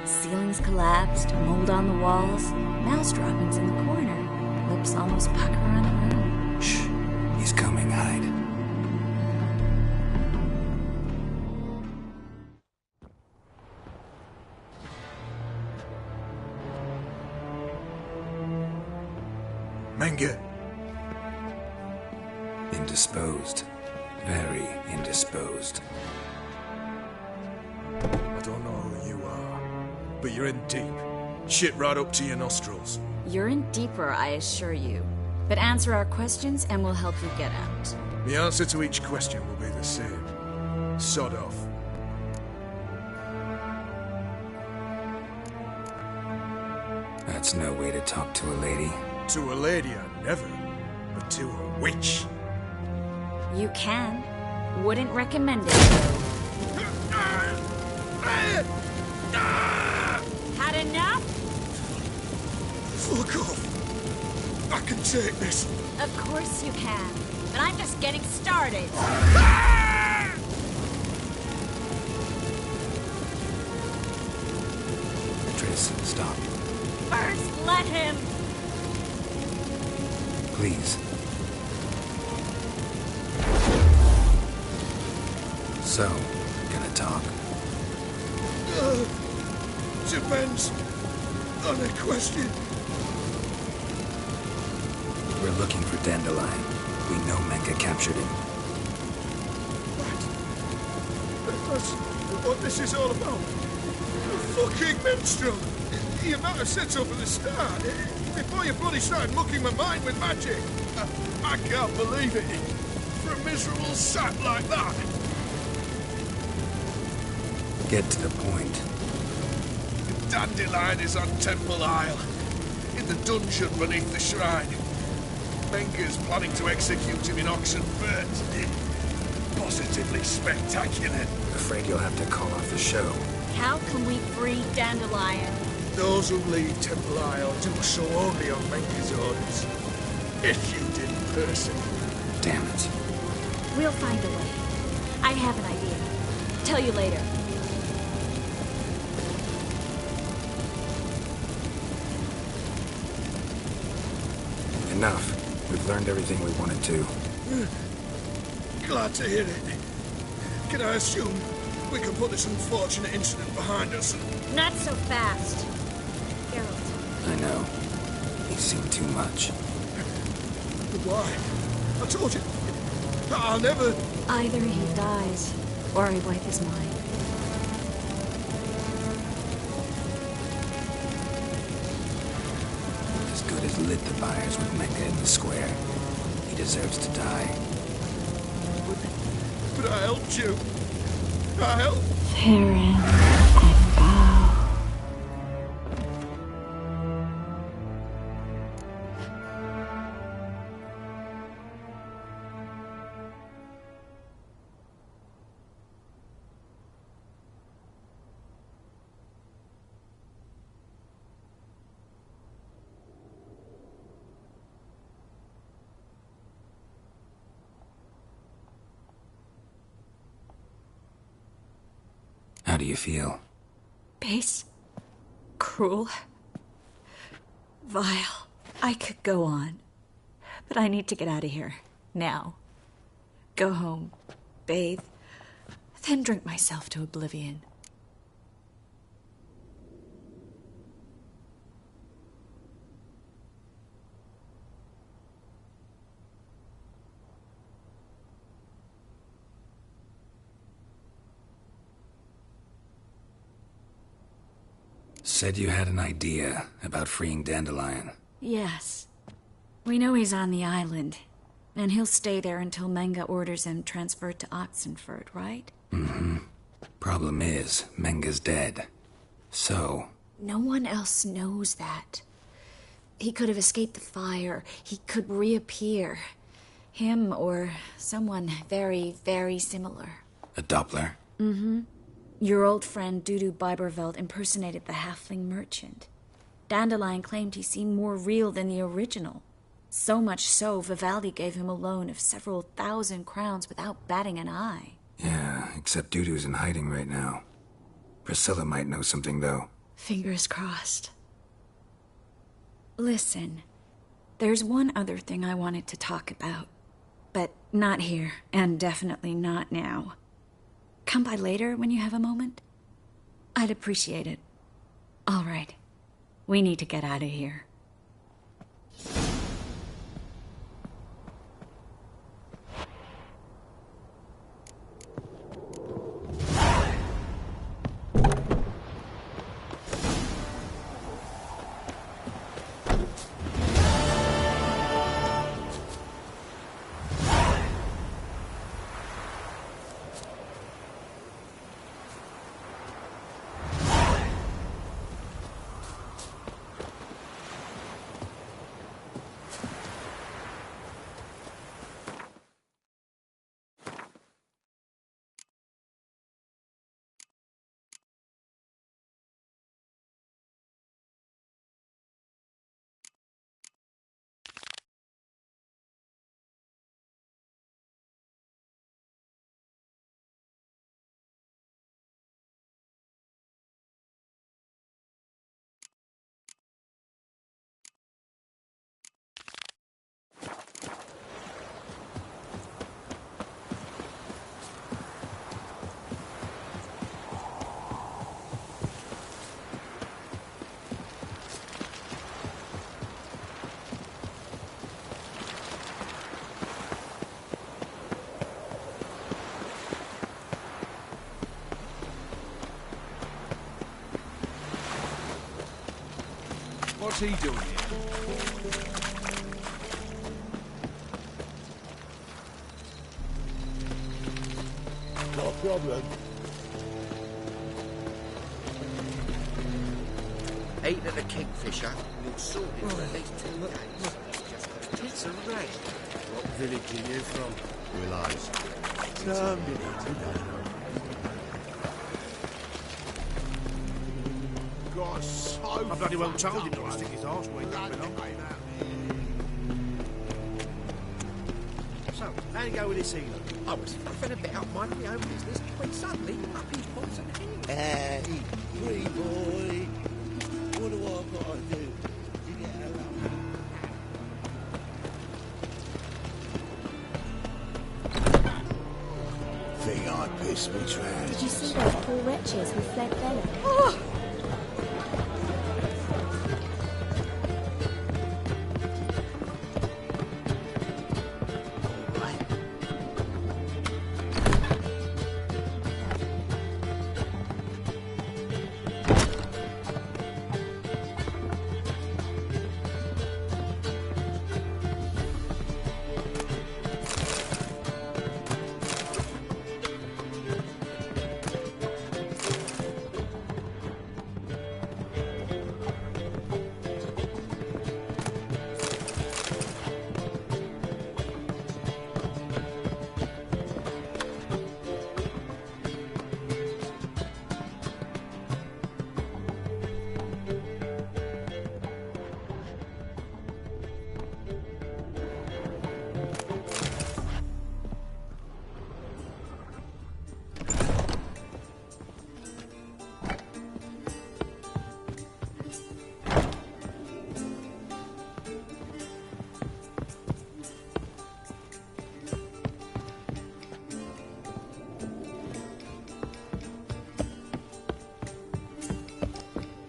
Ceilings collapsed, mold on the walls, mouse droppings in the corner. Lips almost pucker on the room. Shh. He's coming, hide. Menge. Indisposed. Very indisposed. I don't know who you are, but you're in deep. Shit right up to your nostrils. You're in deeper, I assure you. But answer our questions and we'll help you get out. The answer to each question will be the same. Sod off. That's no way to talk to a lady. To a lady, I never. But to a witch. You can. Wouldn't recommend it. Had enough? Fuck off. I can take this. Of course you can. But I'm just getting started. Triss, stop. First, let him. Please. So, gonna talk? Depends on the question. We're looking for Dandelion. We know Menge captured him. That's what this is all about. Fucking minstrel! You might have said so from the start. Before you bloody started mucking my mind with magic. I can't believe it. For a miserable sap like that. Get to the point. Dandelion is on Temple Isle. In the dungeon beneath the shrine. Menge's planning to execute him in Oxenfurt. Positively spectacular. Afraid you'll have to call off the show. How can we free Dandelion? Those who leave Temple Isle do so only on Menge's orders. If you did personally. Damn it. We'll find a way. I have an idea. Tell you later. Enough. We've learned everything we wanted to. Glad to hear it. Can I assume we can put this unfortunate incident behind us? Not so fast. Geralt. I know. He's seen too much. But why? I told you. I'll never... Either he dies, or I wipe his mind. As good as lit the fires with Menge in the square. He deserves to die. But I helped you. I helped. Farron and bow. How do you feel? Base. Cruel. Vile. I could go on. But I need to get out of here. Now. Go home. Bathe. Then drink myself to oblivion. Said you had an idea about freeing Dandelion. Yes. We know he's on the island. And he'll stay there until Menge orders him transferred to Oxenfurt, right? Problem is, Menga's dead. So... No one else knows that. He could have escaped the fire. He could reappear. Him or someone very, very similar. A Doppler? Your old friend Dudu Biberveld impersonated the halfling merchant. Dandelion claimed he seemed more real than the original. So much so, Vivaldi gave him a loan of several thousand crowns without batting an eye. Yeah, except Dudu's in hiding right now. Priscilla might know something, though. Fingers crossed. Listen, there's one other thing I wanted to talk about. But not here, and definitely not now. Come by later when you have a moment? I'd appreciate it. All right. We need to get out of here. What's he doing here? Got a problem? Eating at the Kingfisher. You'll sort it for at least 2 days. It's a raid. What village are you from? Realize. Some village. Got so I bloody well told him not to stick his arse where he's going on. So, how you go with this healer? I was faffing about minding my own business when suddenly up he pops an head. Hey, free boy. What do I gotta do to get along? Think I pissed me trans. Did you see those poor wretches who fled Velen?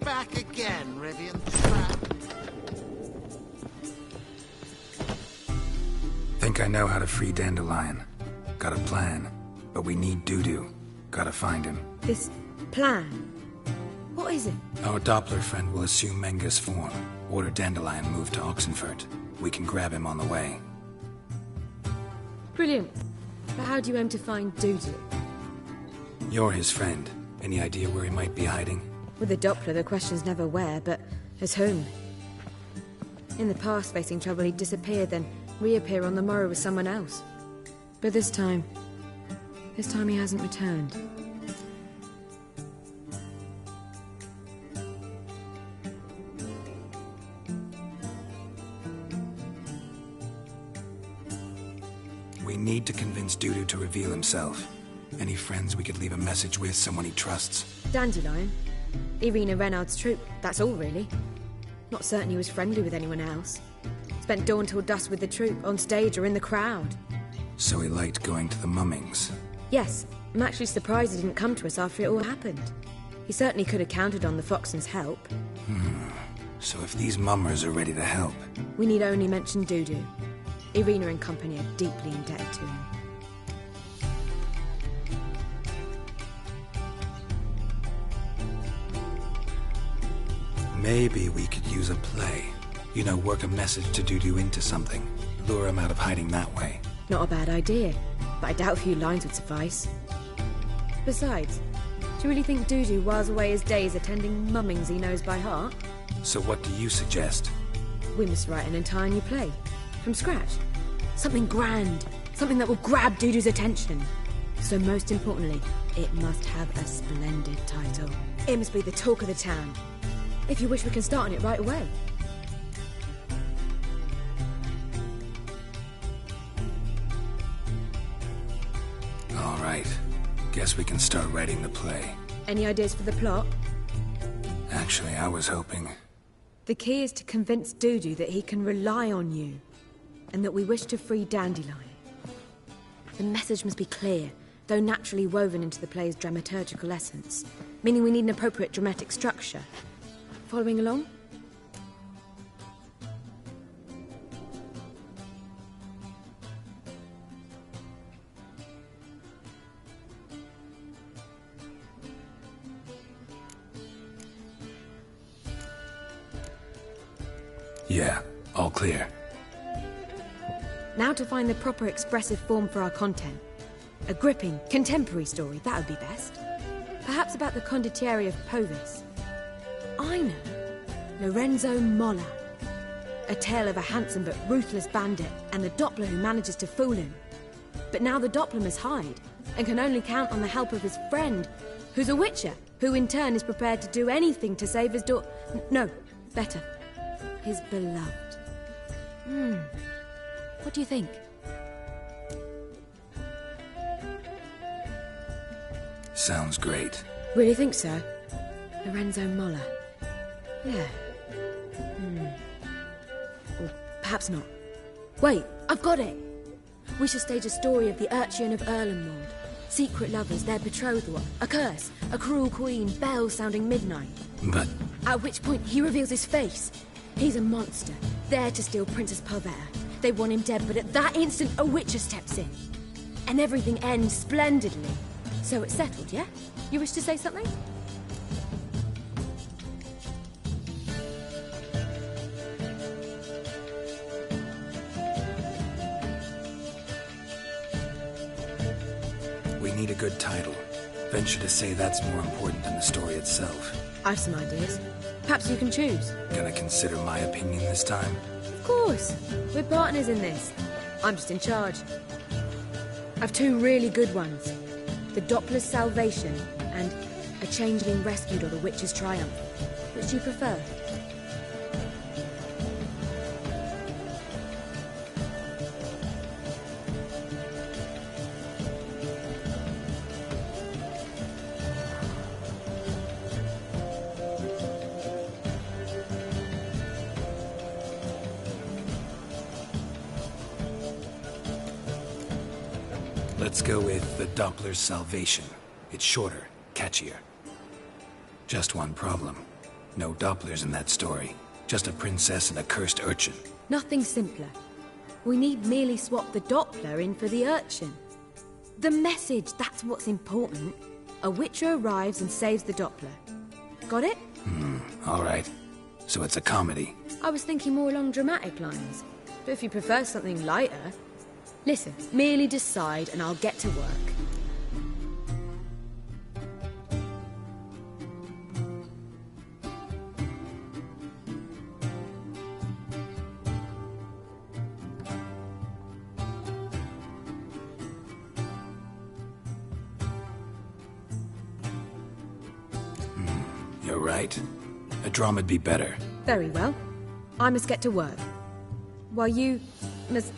Back again, Rivian Trap. Think I know how to free Dandelion. Got a plan. But we need Dudu. Gotta find him. This plan? What is it? Our Doppler friend will assume Menga's form. Order Dandelion move to Oxenfurt. We can grab him on the way. Brilliant. But how do you aim to find Dudu? You're his friend. Any idea where he might be hiding? With the Doppler, the question's never where, but as whom. In the past, facing trouble, he'd disappear, then reappear on the morrow with someone else. But this time he hasn't returned. We need to convince Dudu to reveal himself. Any friends we could leave a message with, someone he trusts? Dandelion. Irina Renard's troupe, that's all really. Not certain he was friendly with anyone else. Spent dawn till dusk with the troupe, on stage or in the crowd. So he liked going to the mummings? Yes. I'm actually surprised he didn't come to us after it all happened. He certainly could have counted on the Foxton's help. So if these mummers are ready to help... We need only mention Dudu. Irina and company are deeply indebted to him. Maybe we could use a play. You know, work a message to Dudu into something. Lure him out of hiding that way. Not a bad idea, but I doubt a few lines would suffice. Besides, do you really think Dudu whiles away his days attending mummings he knows by heart? So what do you suggest? We must write an entire new play. From scratch. Something grand. Something that will grab Dudu's attention. So most importantly, it must have a splendid title. It must be the talk of the town. If you wish, we can start on it right away. All right. Guess we can start writing the play. Any ideas for the plot? Actually, I was hoping... The key is to convince Dudu that he can rely on you, and that we wish to free Dandelion. The message must be clear, though naturally woven into the play's dramaturgical essence, meaning we need an appropriate dramatic structure. Following along? Yeah, all clear. Now to find the proper expressive form for our content. A gripping, contemporary story, that would be best. Perhaps about the condottieri of Povis. I know. Lorenzo Molla. A tale of a handsome but ruthless bandit and the Doppler who manages to fool him. But now the Doppler must hide and can only count on the help of his friend, who's a witcher, who in turn is prepared to do anything to save his No, better. His beloved. What do you think? Sounds great. Really think so? Lorenzo Molla. Yeah. Or perhaps not. Wait, I've got it! We should stage a story of the Urchin of Erlenwald. Secret lovers, their betrothal, a curse, a cruel queen, bells sounding midnight. But... At which point he reveals his face. He's a monster, there to steal Princess Pavetta. They want him dead, but at that instant a witcher steps in. And everything ends splendidly. So it's settled, yeah? You wish to say something? We need a good title. Venture to say that's more important than the story itself. I've some ideas. Perhaps you can choose. Gonna consider my opinion this time? Of course. We're partners in this. I'm just in charge. I've two really good ones. The Doppler's Salvation and A Changeling Rescued or the Witch's Triumph. Which do you prefer? Let's go with The Doppler's Salvation. It's shorter, catchier. Just one problem. No Dopplers in that story. Just a princess and a cursed urchin. Nothing simpler. We need merely swap the Doppler in for the urchin. The message, that's what's important. A witcher arrives and saves the Doppler. Got it? All right. So it's a comedy. I was thinking more along dramatic lines. But if you prefer something lighter... Listen, merely decide and I'll get to work. You're right. A drama'd be better. Very well. I must get to work. While you must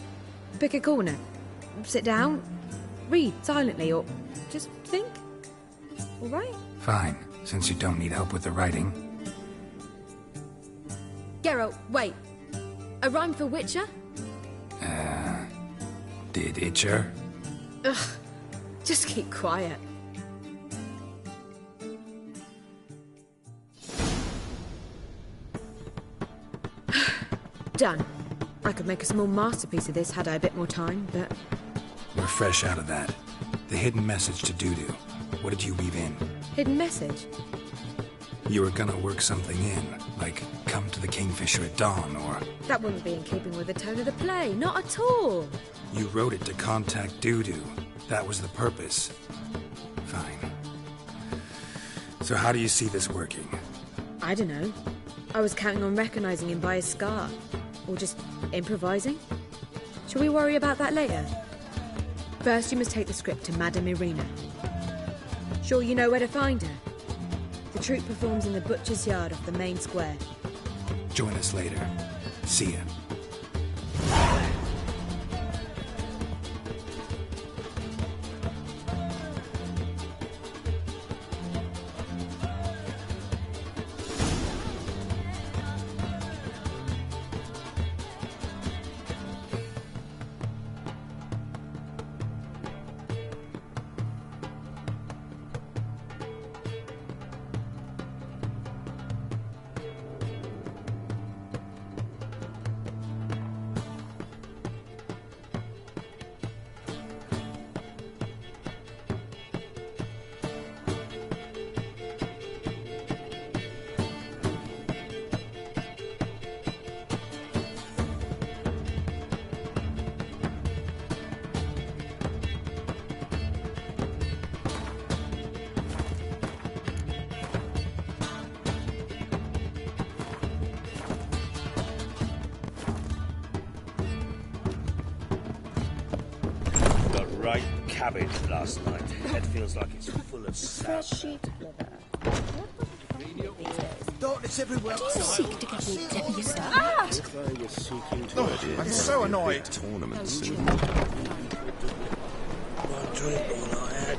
pick a corner, sit down, read silently, or just think. All right? Fine, since you don't need help with the writing. Geralt, wait. A rhyme for Witcher? Did Itcher? Ugh. Just keep quiet. Done. I could make a small masterpiece of this had I a bit more time, but... We're fresh out of that. The hidden message to Dudu. What did you weave in? Hidden message? You were gonna work something in, like come to the Kingfisher at dawn, or... That wouldn't be in keeping with the tone of the play, not at all. You wrote it to contact Dudu. That was the purpose. Fine. So how do you see this working? I don't know. I was counting on recognizing him by his scar. Or just improvising. Shall we worry about that later? First, you must take the script to Madame Irina. Sure you know where to find her? The troupe performs in the butcher's yard off the main square. Join us later. See ya. Right cabbage last night. Head feels like it's full of sap. Darkness everywhere. Seek to get me dead yourself. I'm so annoyed. Tournament soon. One drink all I had.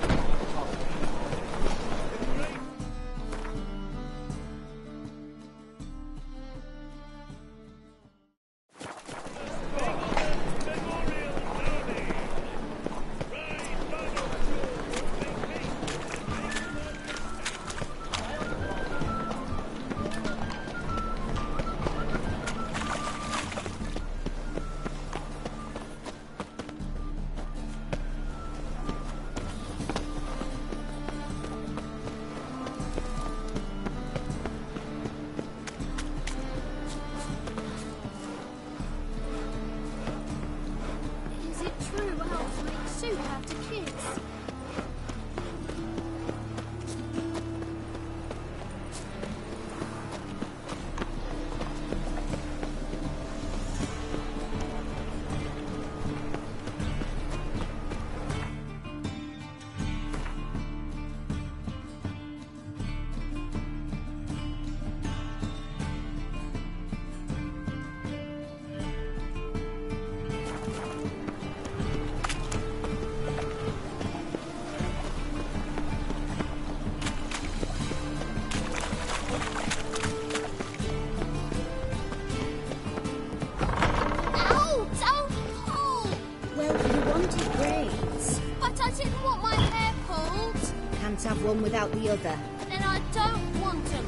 Have one without the other. Then I don't want them.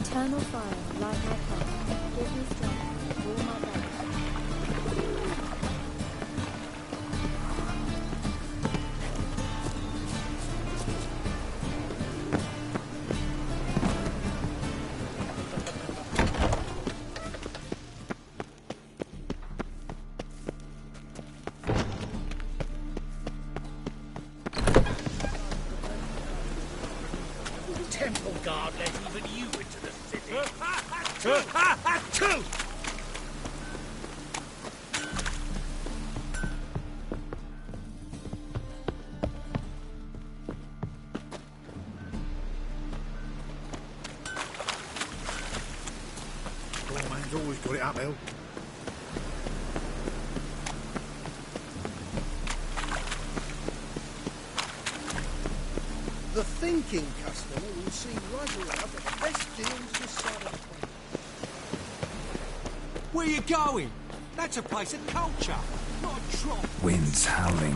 eternal fire, light my path. Give me strength, all my life. Temple guard let even you into the city. Two! Poor man's always got it uphill. The thinking customer will see right around the best deals this side of the planet. Where you going? That's a place of culture, not a trot. Wind's howling.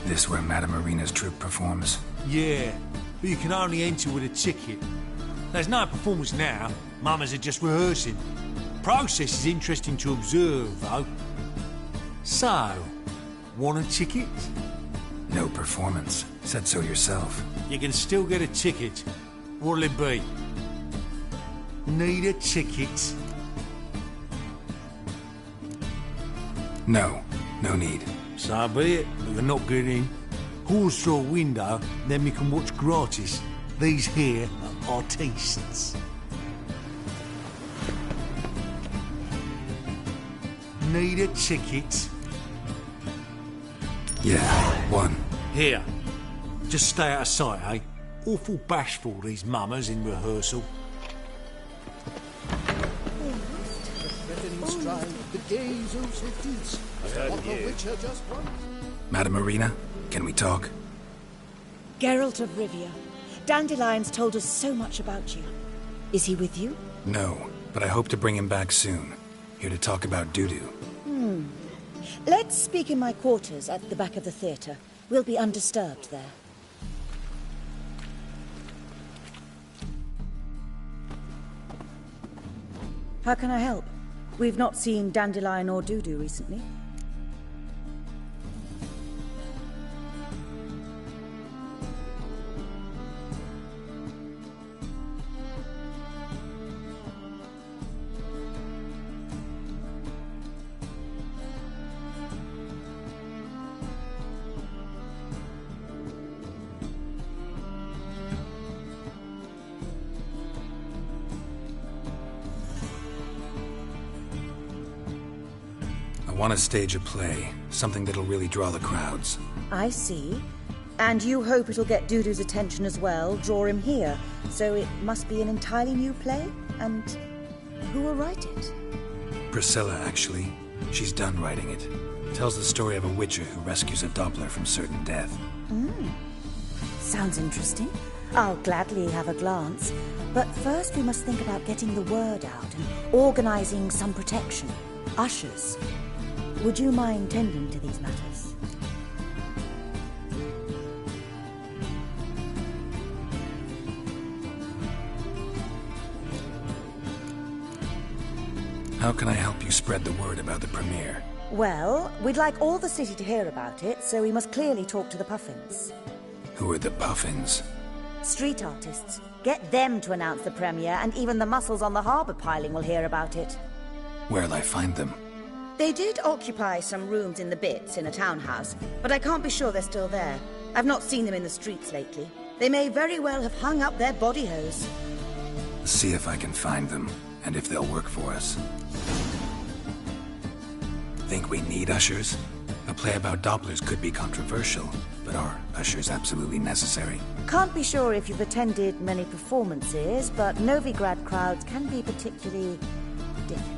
This where Madame Marina's troupe performs? Yeah, but you can only enter with a ticket. There's no performance now. Mamas are just rehearsing. Process is interesting to observe, though. So, want a ticket? No performance. Said so yourself. You can still get a ticket. What'll it be? Need a ticket? No. No need. So be it, but you're not getting in. Calls through a window, then we can watch gratis. These here are artistes. Need a ticket? Yeah, one. Here. Just stay out of sight, eh? Awful bashful, these mummers in rehearsal. The threatening stride, the gaze of Zeus, what the Witcher just won. Madame Marina, can we talk? Geralt of Rivia. Dandelion's told us so much about you. Is he with you? No, but I hope to bring him back soon. Here to talk about Dudu. Let's speak in my quarters at the back of the theatre. We'll be undisturbed there. How can I help? We've not seen Dandelion or Dudu recently. want to stage a play, something that'll really draw the crowds. I see. And you hope it'll get Dudu's attention as well, draw him here. So it must be an entirely new play? And who will write it? Priscilla, actually. She's done writing it. Tells the story of a witcher who rescues a Doppler from certain death. Sounds interesting. I'll gladly have a glance. But first we must think about getting the word out and organizing some protection. Ushers. Would you mind tending to these matters? How can I help you spread the word about the premiere? Well, we'd like all the city to hear about it, so we must clearly talk to the Puffins. Who are the Puffins? Street artists. Get them to announce the premiere, and even the muscles on the harbour piling will hear about it. Where'll I find them? They did occupy some rooms in the Bits in a townhouse, but I can't be sure they're still there. I've not seen them in the streets lately. They may very well have hung up their body hose. See if I can find them, and if they'll work for us. Think we need ushers? A play about Dopplers could be controversial, but are ushers absolutely necessary? Can't be sure if you've attended many performances, but Novigrad crowds can be particularly difficult.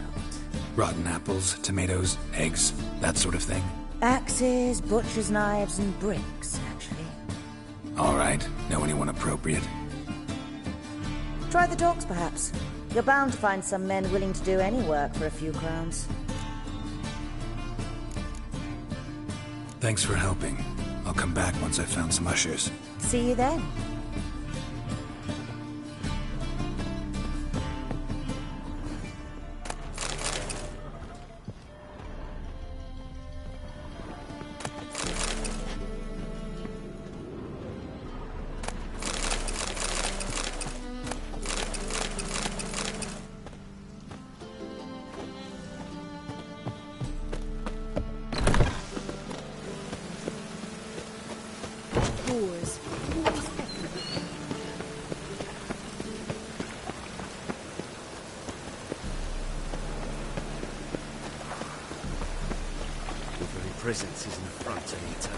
Rotten apples, tomatoes, eggs, that sort of thing? Axes, butcher's knives, and bricks, actually. All right. Know anyone appropriate? Try the docks, perhaps. You're bound to find some men willing to do any work for a few crowns. Thanks for helping. I'll come back once I've found some ushers. See you then. Presence is an affront to Nito.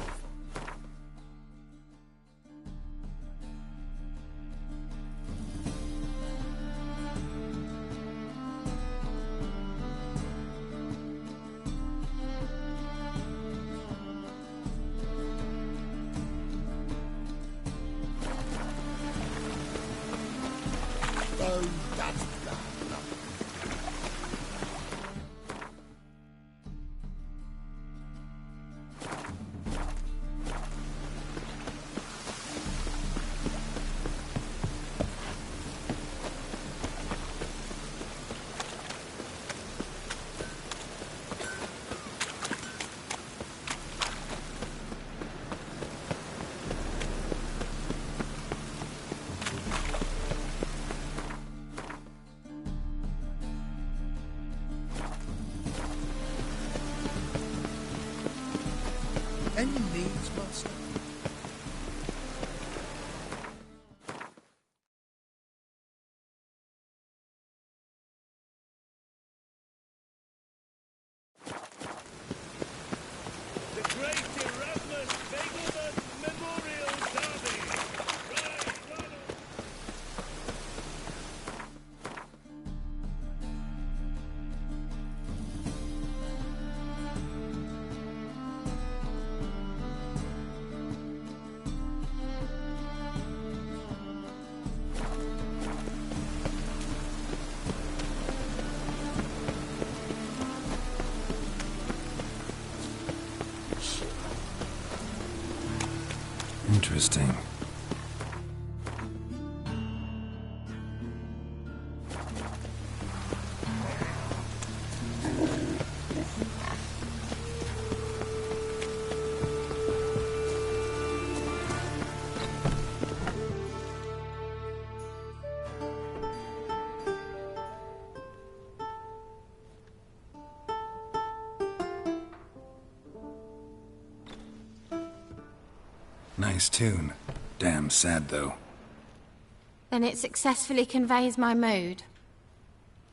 Any needs, master? The Great Erasmus Begelman Memorial Derby. Right on. Interesting. Nice tune. Damn sad, though. Then it successfully conveys my mood.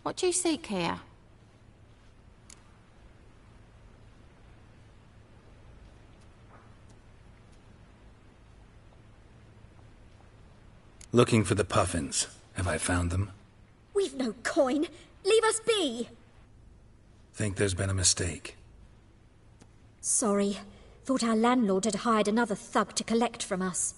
What do you seek here? Looking for the puffins. Have I found them? We've no coin. Leave us be. Think there's been a mistake. Sorry. Thought our landlord had hired another thug to collect from us.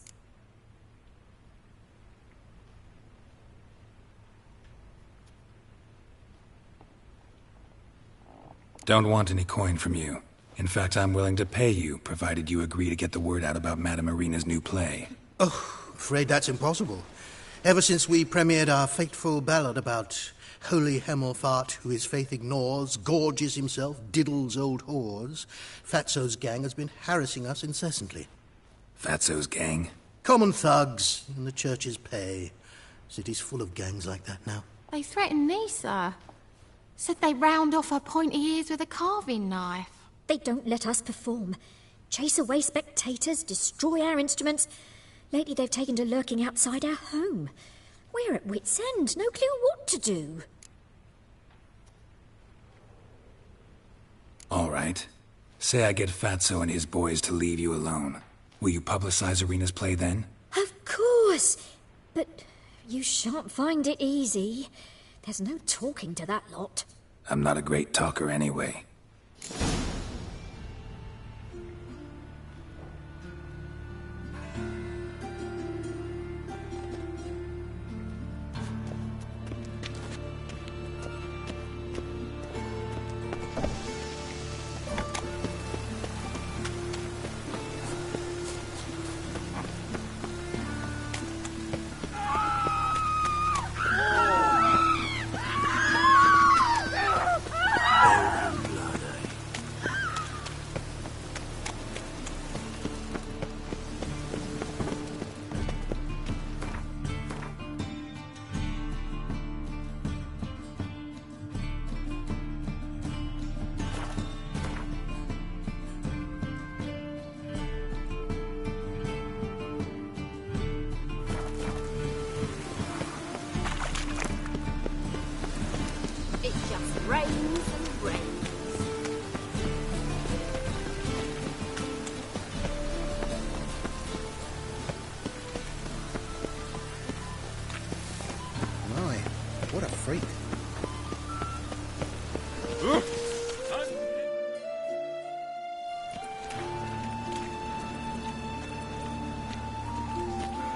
Don't want any coin from you. In fact, I'm willing to pay you, provided you agree to get the word out about Madame Irina's new play. Oh, afraid that's impossible. Ever since we premiered our fateful ballad about holy Hemelfart, who his faith ignores, gorges himself, diddles old whores, Fatso's gang has been harassing us incessantly. Fatso's gang? Common thugs in the church's pay. City's full of gangs like that now. They threatened me, sir. Said they'd round off her pointy ears with a carving knife. They don't let us perform. Chase away spectators, destroy our instruments. Lately they've taken to lurking outside our home. We're at wit's end, no clue what to do. All right. Say I get Fatso and his boys to leave you alone. Will you publicize Irina's play then? Of course. But you shan't find it easy. There's no talking to that lot. I'm not a great talker anyway. What a freak.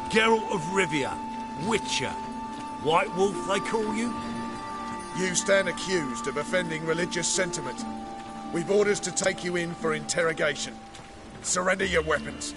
Geralt of Rivia, Witcher. White Wolf, they call you? You stand accused of offending religious sentiment. We've orders to take you in for interrogation. Surrender your weapons.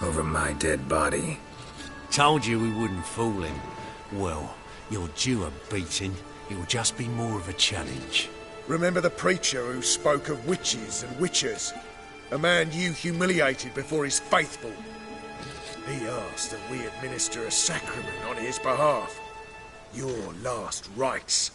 Over my dead body. Told you we wouldn't fool him. Well, you're due a beating. It'll just be more of a challenge. Remember the preacher who spoke of witches and witchers? A man you humiliated before his faithful. He asked that we administer a sacrament on his behalf. Your last rites.